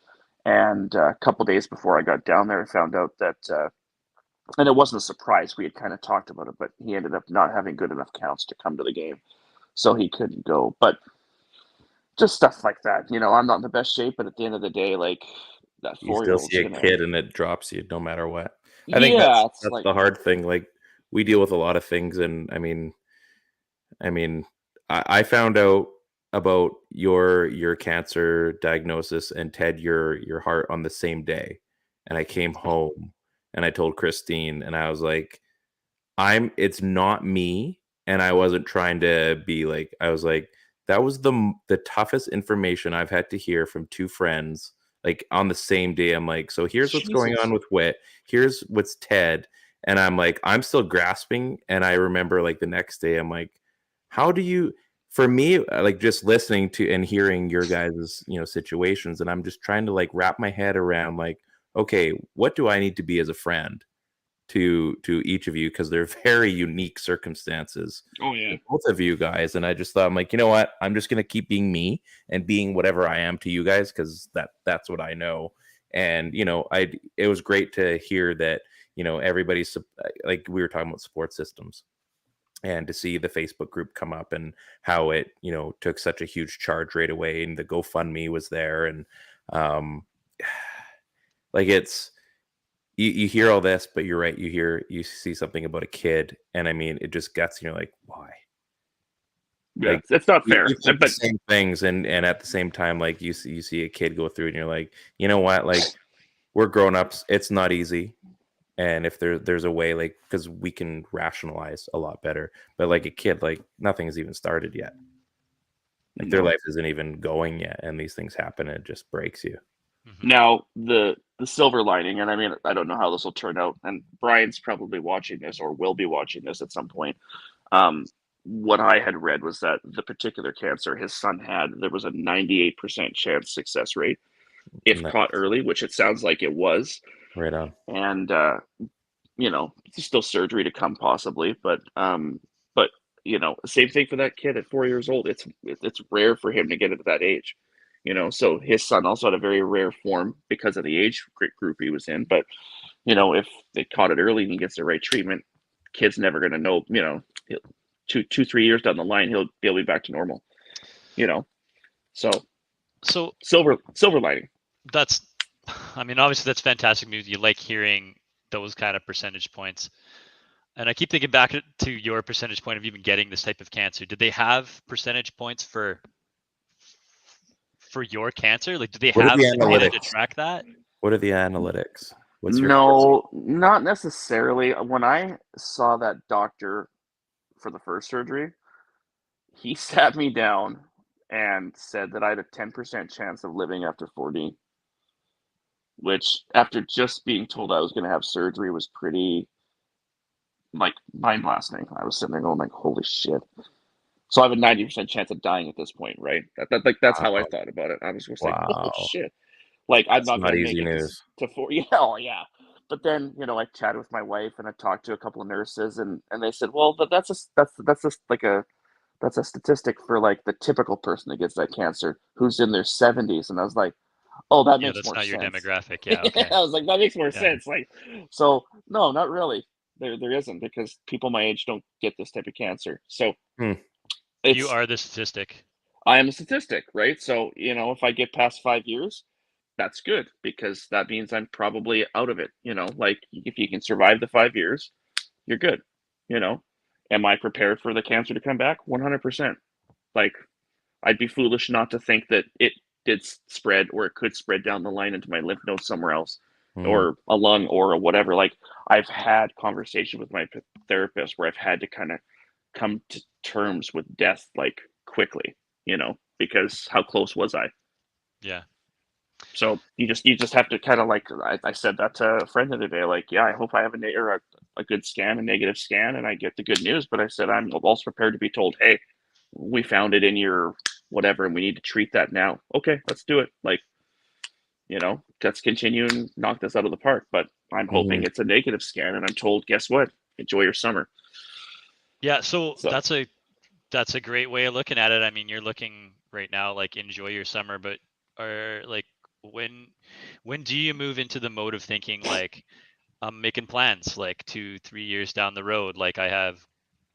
And a couple days before I got down there, I found out that, and it wasn't a surprise. We had kind of talked about it, but he ended up not having good enough counts to come to the game, so he couldn't go. But just stuff like that, I'm not in the best shape, but at the end of the day, like that you still 4-year-old's see a kid and it drops you no matter what. I think that's like the hard thing. Like we deal with a lot of things, and I mean, I found out about your cancer diagnosis and Ted your heart on the same day, and I came home and I told Christine, and I was like, it's not me, and I wasn't trying to be like, I was like, that was the toughest information I've had to hear from two friends, like on the same day. I'm like, so here's what's going on with Whit. Here's what's Ted. And I'm like, I'm still grasping. And I remember like the next day, I'm like, how do you, for me, like just listening to and hearing your guys', situations. And I'm just trying to like wrap my head around like, okay, what do I need to be as a friend to each of you, because they're very unique circumstances. Oh yeah, both of you guys. And I just thought, I'm like, you know what, I'm just gonna keep being me and being whatever I am to you guys, because that's what I know. And it was great to hear that everybody's, like we were talking about support systems, and to see the Facebook group come up and how it took such a huge charge right away, and the GoFundMe was there, and like it's you hear all this, but you're right. You see something about a kid, and I mean, it just gets, and you're like, why? Yeah, like, it's not fair. You think the same things, and at the same time, like you see a kid go through, and you're like, you know what? Like, we're grown-ups. It's not easy, and if there's a way, like, because we can rationalize a lot better. But like a kid, like nothing has even started yet. Like their life isn't even going yet, and these things happen, and it just breaks you. Now, the silver lining, and I mean, I don't know how this will turn out, and Brian's probably watching this or will be watching this at some point. What I had read was that the particular cancer his son had, there was a 98% chance success rate if caught early, which it sounds like it was. Right on. And, it's still surgery to come possibly, but same thing for that kid at 4 years old. It's rare for him to get at that age. So his son also had a very rare form because of the age group he was in. But, if they caught it early and he gets the right treatment, kid's never going to know, 2-3 years down the line, he'll be back to normal, So silver lining. Obviously that's fantastic news. You like hearing those kind of percentage points. And I keep thinking back to your percentage point of even getting this type of cancer. Did they have percentage points for your cancer? Like, do they have data to track that? What are the analytics? No, not necessarily. When I saw that doctor for the first surgery, he sat me down and said that I had a 10% chance of living after 4D, which after just being told I was going to have surgery was pretty like mind blasting. I was sitting there going like, holy shit. So I have a 90% chance of dying at this point, right? That's how I thought about it. I was just like, oh shit. Like, I'm not going to make it to 4. Yeah, oh yeah. But then, I chatted with my wife and I talked to a couple of nurses, and they said, well, that's a statistic for like the typical person that gets that cancer who's in their 70s. And I was like, oh, that makes more sense. That's not your demographic. Yeah. Okay. I was like, that makes more sense. Like, so no, not really. There isn't, because people my age don't get this type of cancer. So you are the statistic. I am a statistic, right? So, if I get past 5 years, that's good, because that means I'm probably out of it. Like, if you can survive the 5 years, you're good. Am I prepared for the cancer to come back? 100%. Like, I'd be foolish not to think that it did spread, or it could spread down the line into my lymph nodes somewhere else, or a lung, or whatever. Like, I've had conversation with my therapist where I've had to kind of come to terms with death, like, quickly, because how close was I? Yeah. So you just have to kind of, like, I said that to a friend the other day, like, yeah, I hope I have a good scan, a negative scan, and I get the good news. But I said, I'm also prepared to be told, hey, we found it in your whatever, and we need to treat that now. Okay, let's do it. Like, let's continue and knock this out of the park. But I'm hoping it's a negative scan, and I'm told, guess what? Enjoy your summer. Yeah, so that's a great way of looking at it. I mean, you're looking right now, like enjoy your summer, but are like when do you move into the mode of thinking like I'm making plans like 2-3 years down the road, like I have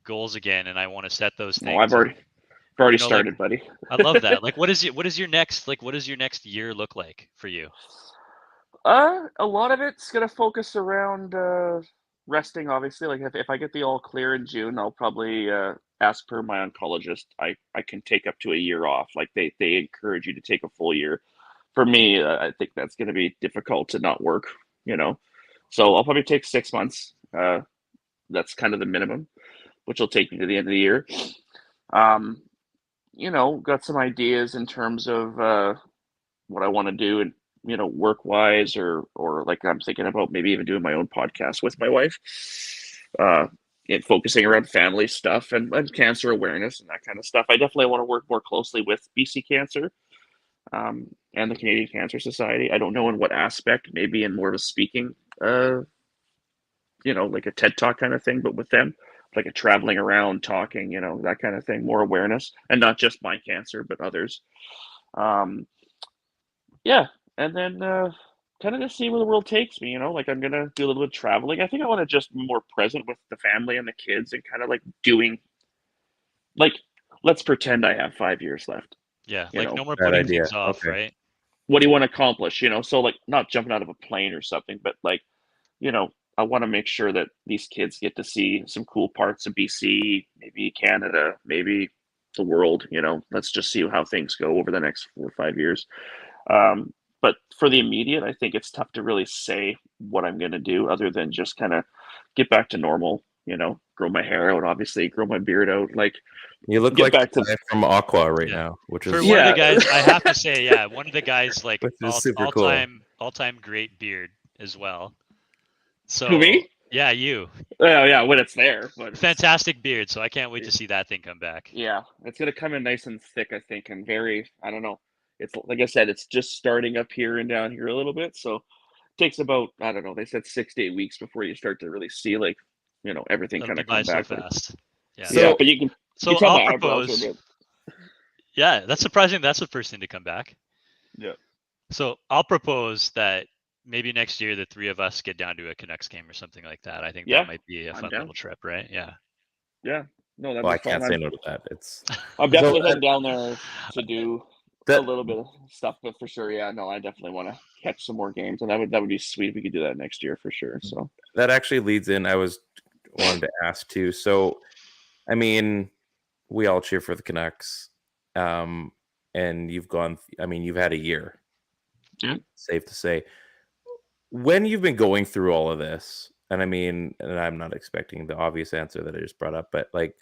goals again and I want to set those No, I've things, and already like started, buddy. I love that. Like what is your next year look like for you? A lot of it's gonna focus around resting, obviously. Like if I get the all clear in June, I'll probably ask per my oncologist. I can take up to a year off. Like they encourage you to take a full year. For me, I think that's gonna be difficult to not work, So I'll probably take 6 months. That's kind of the minimum, which will take me to the end of the year. Got some ideas in terms of what I want to do and work wise or like I'm thinking about maybe even doing my own podcast with my wife, focusing around family stuff and cancer awareness and that kind of stuff. I definitely want to work more closely with BC Cancer and the Canadian Cancer Society. I don't know in what aspect, maybe in more of a speaking, like a TED Talk kind of thing, but with them, like a traveling around talking, that kind of thing, more awareness, and not just my cancer, but others. Yeah, and then kind of just see where the world takes me. Like I'm gonna do a little bit of traveling. I think I want to just be more present with the family and the kids, and kind of like doing, like, let's pretend I have 5 years left. Yeah, like no more Bad putting idea. things off, Okay. right? What do you want to accomplish? So like not jumping out of a plane or something, but like, I want to make sure that these kids get to see some cool parts of BC, maybe Canada, maybe the world. Let's just see how things go over the next 4 or 5 years. But for the immediate, I think it's tough to really say what I'm going to do other than just kind of get back to normal, grow my hair out, obviously, grow my beard out. Like, You look get like back the to guy from Aqua right Yeah. now, which For is one of the Yeah. guys, I have to say, yeah, one of the guys like Which is super cool. all-time great beard as well. So Who, me? Yeah, you. Yeah, when it's there. But Fantastic beard, so I can't wait to see that thing come back. yeah, it's gonna come in nice and thick, I think, and very, I don't know. It's like I said, it's just starting up here and down here a little bit, so it takes about, I don't know, they said 6 to 8 weeks before you start to really see, like, everything That'll kind be of come by so back. But fast. Yeah. yeah, but you can tell I'll my eyebrows propose. are a bit. Yeah, that's surprising. That's the first thing to come back. Yeah. So I'll propose that maybe next year the three of us get down to a Canucks game or something like that. I think Yeah, that might be a I'm fun down. little trip, right? Yeah. Yeah. No, that'd Well, be I can't fun. say no to that. I'm definitely heading down there to do a that little bit of stuff, but for sure, yeah, no, I definitely want to catch some more games, and that would be sweet if we could do that next year for sure. So that actually leads in. I wanted to ask too. So, I mean, we all cheer for the Canucks, and you've had a year. Yeah. Safe to say. When you've been going through all of this, and I'm not expecting the obvious answer that I just brought up, but like,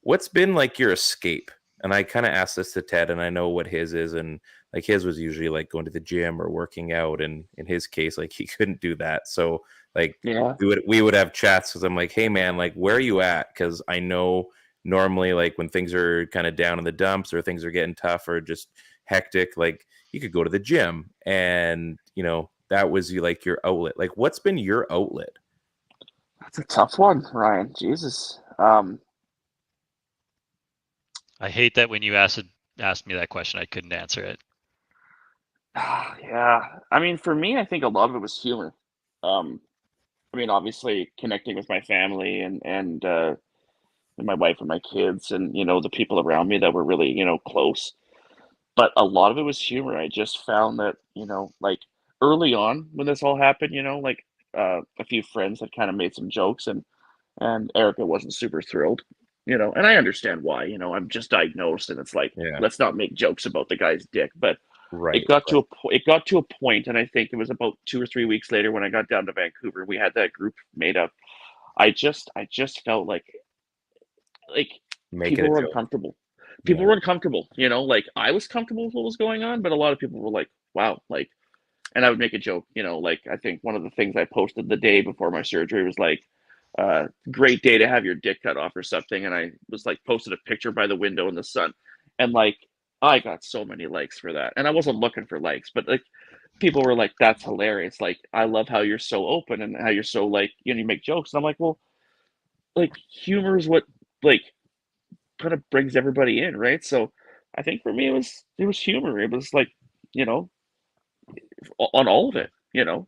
what's been like your escape? And I kind of asked this to Ted, and I know what his is, and like his was usually like going to the gym or working out, and in his case, like he couldn't do that. So like, yeah, we would have chats because I'm like, hey man, like where are you at? Because I know normally like when things are kind of down in the dumps or things are getting tough or just hectic, like you could go to the gym, and that was like your outlet. Like, what's been your outlet? that's a tough one, Ryan. Jesus. I hate that when you asked me that question, I couldn't answer it. Yeah, I mean, for me, I think a lot of it was humor. Obviously connecting with my family and my wife and my kids, and the people around me that were really close. But a lot of it was humor. I just found that like early on when this all happened, like a few friends had kind of made some jokes, and Erica wasn't super thrilled. And I understand why. I'm just diagnosed, and it's like, Yeah. let's not make jokes about the guy's dick. But Right. it got to a point, and I think it was about 2 or 3 weeks later when I got down to Vancouver. We had that group made up. I just felt like people were uncomfortable. People were uncomfortable. Like I was comfortable with what was going on, but a lot of people were like, "Wow!" Like, and I would make a joke. Like I think one of the things I posted the day before my surgery was like, "Great day to have your dick cut off" or something, and I was like posted a picture by the window in the sun, and like I got so many likes for that, and I wasn't looking for likes, but like people were like, "That's hilarious!" Like I love how you're so open and how you're so like you make jokes, and I'm like, well, like humor is what like kind of brings everybody in, right? So I think for me, it was humor. It was like, you know, on all of it, you know.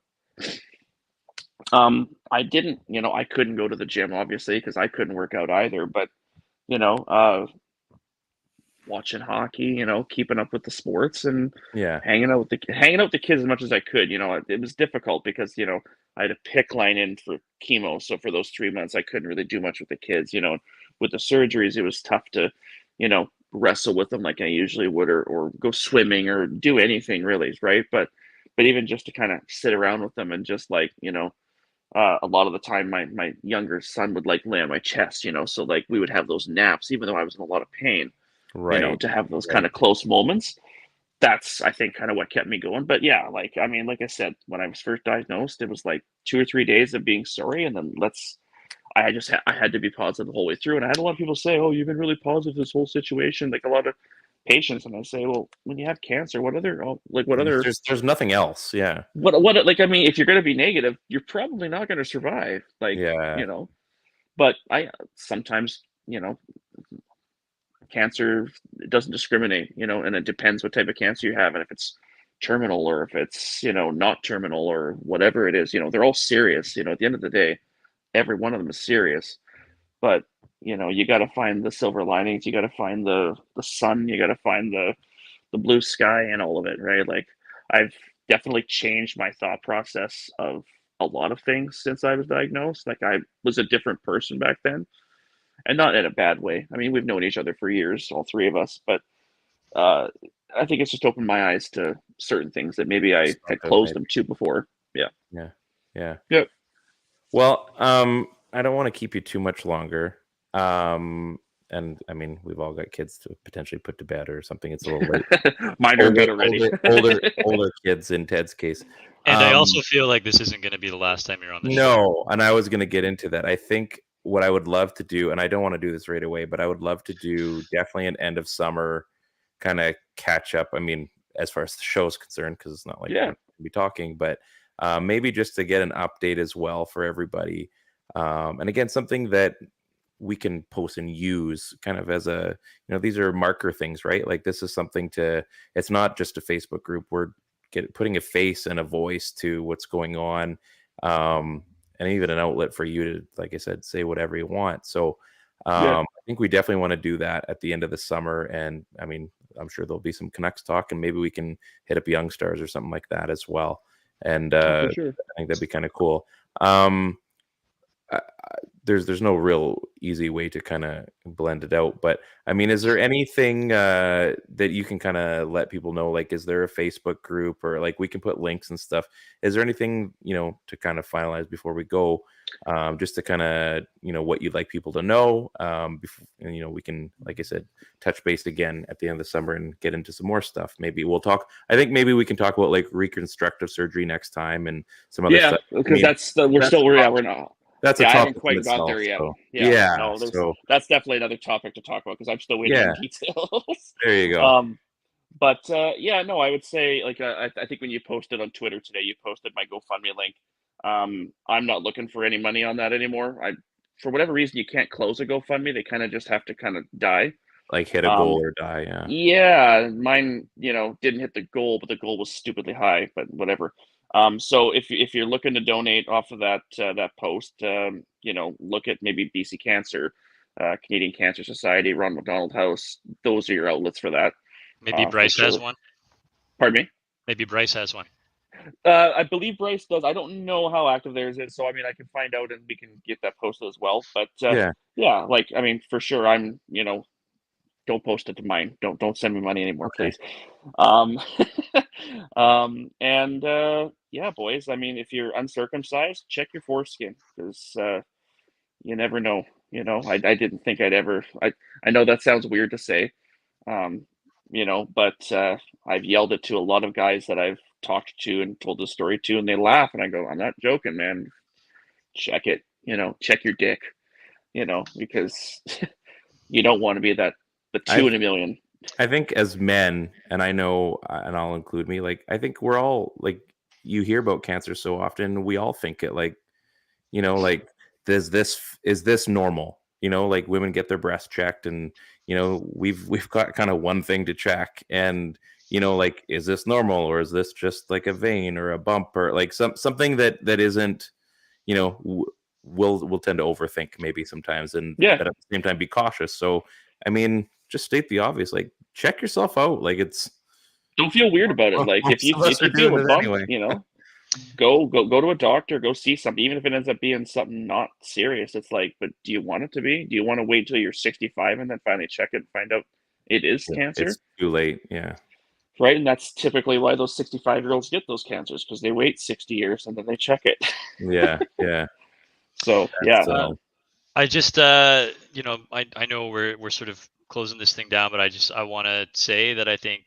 I didn't, I couldn't go to the gym obviously because I couldn't work out either. But you know, watching hockey, keeping up with the sports and Yeah. hanging out with the kids as much as I could. It was difficult because I had a pick line in for chemo, so for those 3 months I couldn't really do much with the kids. With the surgeries, it was tough to, wrestle with them like I usually would, or go swimming or do anything really, right? But even just to kind of sit around with them and just like, a lot of the time my younger son would like lay on my chest, so like we would have those naps, even though I was in a lot of pain, Right. to have those kind of close moments. That's, I think, kind of what kept me going. But yeah, like, I mean, like I said, when I was first diagnosed, it was like 2 or 3 days of being sorry. And then I had to be positive the whole way through. And I had a lot of people say, oh, you've been really positive this whole situation. Like a lot of patients. And I say, well, when you have cancer, what other, there's nothing else. Yeah. Like, I mean, if you're going to be negative, you're probably not going to survive. Like, Yeah. But I sometimes, cancer doesn't discriminate, and it depends what type of cancer you have, and if it's terminal or if it's, not terminal or whatever it is, they're all serious. At the end of the day, every one of them is serious. But you got to find the silver linings. You got to find the sun. You got to find the blue sky and all of it, right? Like I've definitely changed my thought process of a lot of things since I was diagnosed. Like I was a different person back then, and not in a bad way. I mean, we've known each other for years, all three of us, but I think it's just opened my eyes to certain things that maybe I had closed them to before. Yeah. Yeah. Yeah. Yeah. Well, I don't want to keep you too much longer. And I mean, we've all got kids to potentially put to bed or something. It's a little late. Mine are in bed already. older kids in Ted's case. And I also feel like this isn't going to be the last time you're on the show. No, and I was going to get into that. I think what I would love to do, and I don't want to do this right away, but I would love to do definitely an end of summer kind of catch up. I mean, as far as the show is concerned, because it's not like we're going to be talking, but maybe just to get an update as well for everybody. And again, something that we can post and use kind of as a, these are marker things, right? Like this is something it's not just a Facebook group. We're putting a face and a voice to what's going on. And even an outlet for you to, like I said, say whatever you want. So I think we definitely want to do that at the end of the summer. And I mean, I'm sure there'll be some Canucks talk, and maybe we can hit up Young Stars or something like that as well. And I think that'd be kind of cool. There's no real easy way to kind of blend it out, but I mean, is there anything that you can kind of let people know? Like, is there a Facebook group, or like we can put links and stuff? Is there anything, to kind of finalize before we go, just to kind of, what you'd like people to know, before, we can, like I said, touch base again at the end of the summer and get into some more stuff. Maybe we'll talk. I think maybe we can talk about like reconstructive surgery next time and some other stuff. Because we're not. That's I a haven't topic quite itself, got there yet. So. No, that's definitely another topic to talk about because I'm still waiting on details. There you go. But I would say like I think when you posted on Twitter today, you posted my GoFundMe link. I'm not looking for any money on that anymore. For whatever reason, you can't close a GoFundMe. They kind of just have to kind of die. Like hit a goal or die, yeah. Yeah, mine, didn't hit the goal, but the goal was stupidly high. But whatever. So if you're looking to donate off of that post, look at maybe BC Cancer, Canadian Cancer Society, Ronald McDonald House. Those are your outlets for that. Maybe Bryce has one. Pardon me? Maybe Bryce has one. I believe Bryce does. I don't know how active theirs is, so I mean I can find out and we can get that posted as well. But like I mean for sure I'm don't post it to mine. Don't send me money anymore, please. Boys. I mean, if you're uncircumcised, check your foreskin because you never know. I didn't think I'd ever. I know that sounds weird to say, but I've yelled it to a lot of guys that I've talked to and told the story to, and they laugh, and I go, I'm not joking, man. Check it. Check your dick. Because you don't want to be the 2 in a million. I think as men, and I know, and I'll include me, like, I think we're all like, you hear about cancer so often, we all think it like, like, is this normal? Like women get their breasts checked and, we've got kind of one thing to check, and like, is this normal, or is this just like a vein or a bump, or like something that isn't, we'll tend to overthink maybe sometimes, and Yeah. but at the same time be cautious. So I mean, just state the obvious, like check yourself out. Like, don't feel weird about it. Like if you feel a bump, anyway. Go to a doctor, go see something, even if it ends up being something not serious. It's like, but do you want it to be? Do you want to wait till you're 65 and then finally check it and find out it is cancer? It's too late. Yeah. Right. And that's typically why those 65-year-olds get those cancers, because they wait 60 years and then they check it. Yeah. Yeah. So, yeah. I just, I know we're sort of closing this thing down, but I want to say that I think,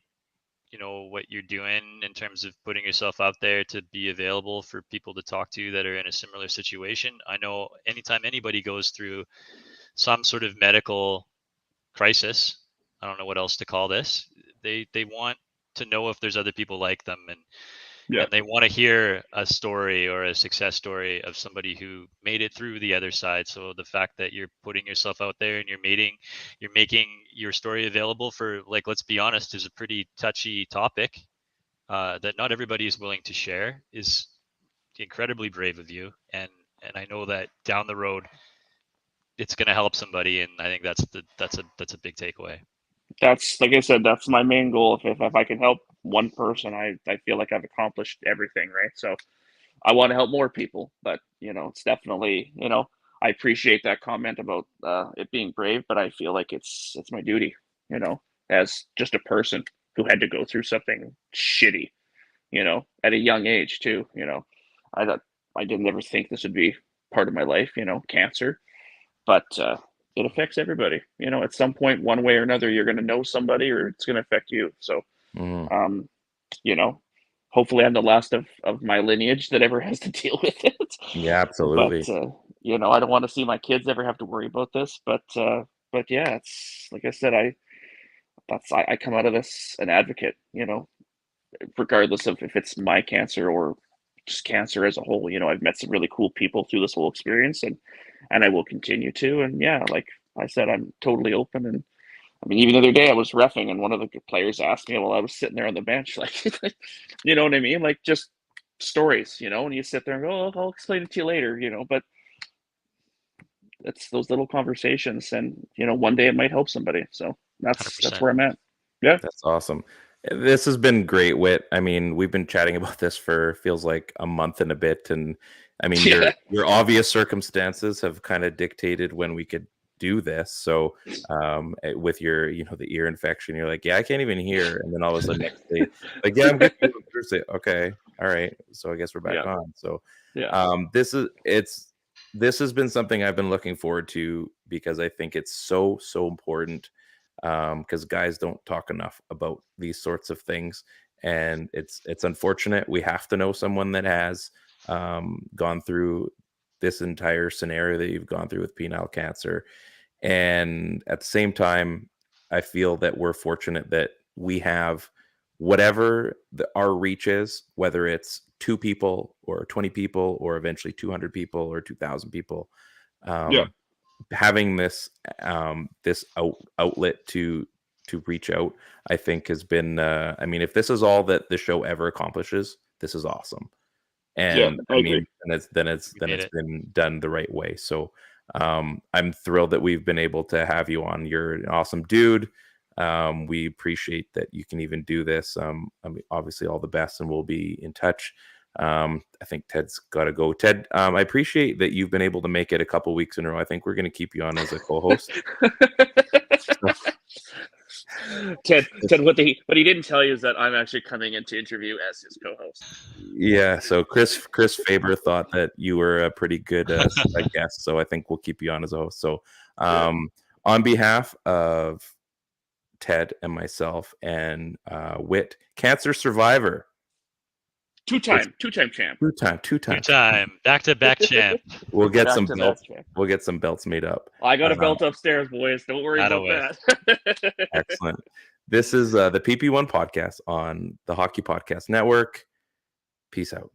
what you're doing in terms of putting yourself out there to be available for people to talk to that are in a similar situation. I know anytime anybody goes through some sort of medical crisis, I don't know what else to call this, they want to know if there's other people like them, and they want to hear a story or a success story of somebody who made it through the other side. So the fact that you're putting yourself out there and you're making your story available for, like, let's be honest, is a pretty touchy topic that not everybody is willing to share, is incredibly brave of you. And I know that down the road, it's going to help somebody. And I think that's a big takeaway. That's, like I said, that's my main goal. If I can help one person, I feel like I've accomplished everything, right? So I want to help more people, but it's definitely, I appreciate that comment about it being brave, but I feel like it's my duty, as just a person who had to go through something shitty, at a young age too. I didn't ever think this would be part of my life, cancer, but it affects everybody. At some point, one way or another, you're going to know somebody, or it's going to affect you. So, hopefully I'm the last of my lineage that ever has to deal with it. Yeah, absolutely. But, I don't want to see my kids ever have to worry about this, but yeah, it's like I said, I come out of this an advocate, regardless of if it's my cancer or just cancer as a whole. I've met some really cool people through this whole experience, and I will continue to. And yeah, like I said, I'm totally open. And I mean, even the other day I was reffing, and one of the players asked me while I was sitting there on the bench, like, you know what I mean? Like, just stories, and you sit there and go, oh, I'll explain it to you later, but it's those little conversations, and, one day it might help somebody. So that's 100%. where I'm at. Yeah. That's awesome. This has been great, Whit. I mean, we've been chatting about this for feels like a month and a bit. And I mean, your obvious circumstances have kind of dictated when we could do this. So with your, the ear infection, you're like, yeah, I can't even hear. And then all of a sudden next day, like, yeah, I'm good. Okay. All right. So I guess we're back on. So this has been something I've been looking forward to, because I think it's so important. Because guys don't talk enough about these sorts of things, and it's unfortunate. We have to know someone that has gone through this entire scenario that you've gone through with penile cancer. And at the same time, I feel that we're fortunate that we have whatever our reach is, whether it's 2 people or 20 people or eventually 200 people or 2,000 people. Having this outlet to reach out, I think, has been I mean, if this is all that the show ever accomplishes, this is awesome. And I mean, then it's been done the right way. So I'm thrilled that we've been able to have you on. You're an awesome dude. We appreciate that you can even do this. I mean, obviously all the best, and we'll be in touch. I think Ted's got to go. Ted, I appreciate that you've been able to make it a couple weeks in a row. I think we're going to keep you on as a co-host. Ted, what he didn't tell you is that I'm actually coming in to interview as his co-host. Yeah, so Chris Faber thought that you were a pretty good guest, so I think we'll keep you on as a host. So on behalf of Ted and myself and Whit, cancer survivor, Two-time champ. Two-time. Back-to-back champ. We'll get some belts. We'll get some belts made up. I got a belt upstairs, boys. Don't worry about that. Excellent. This is the PP1 podcast on the Hockey Podcast Network. Peace out.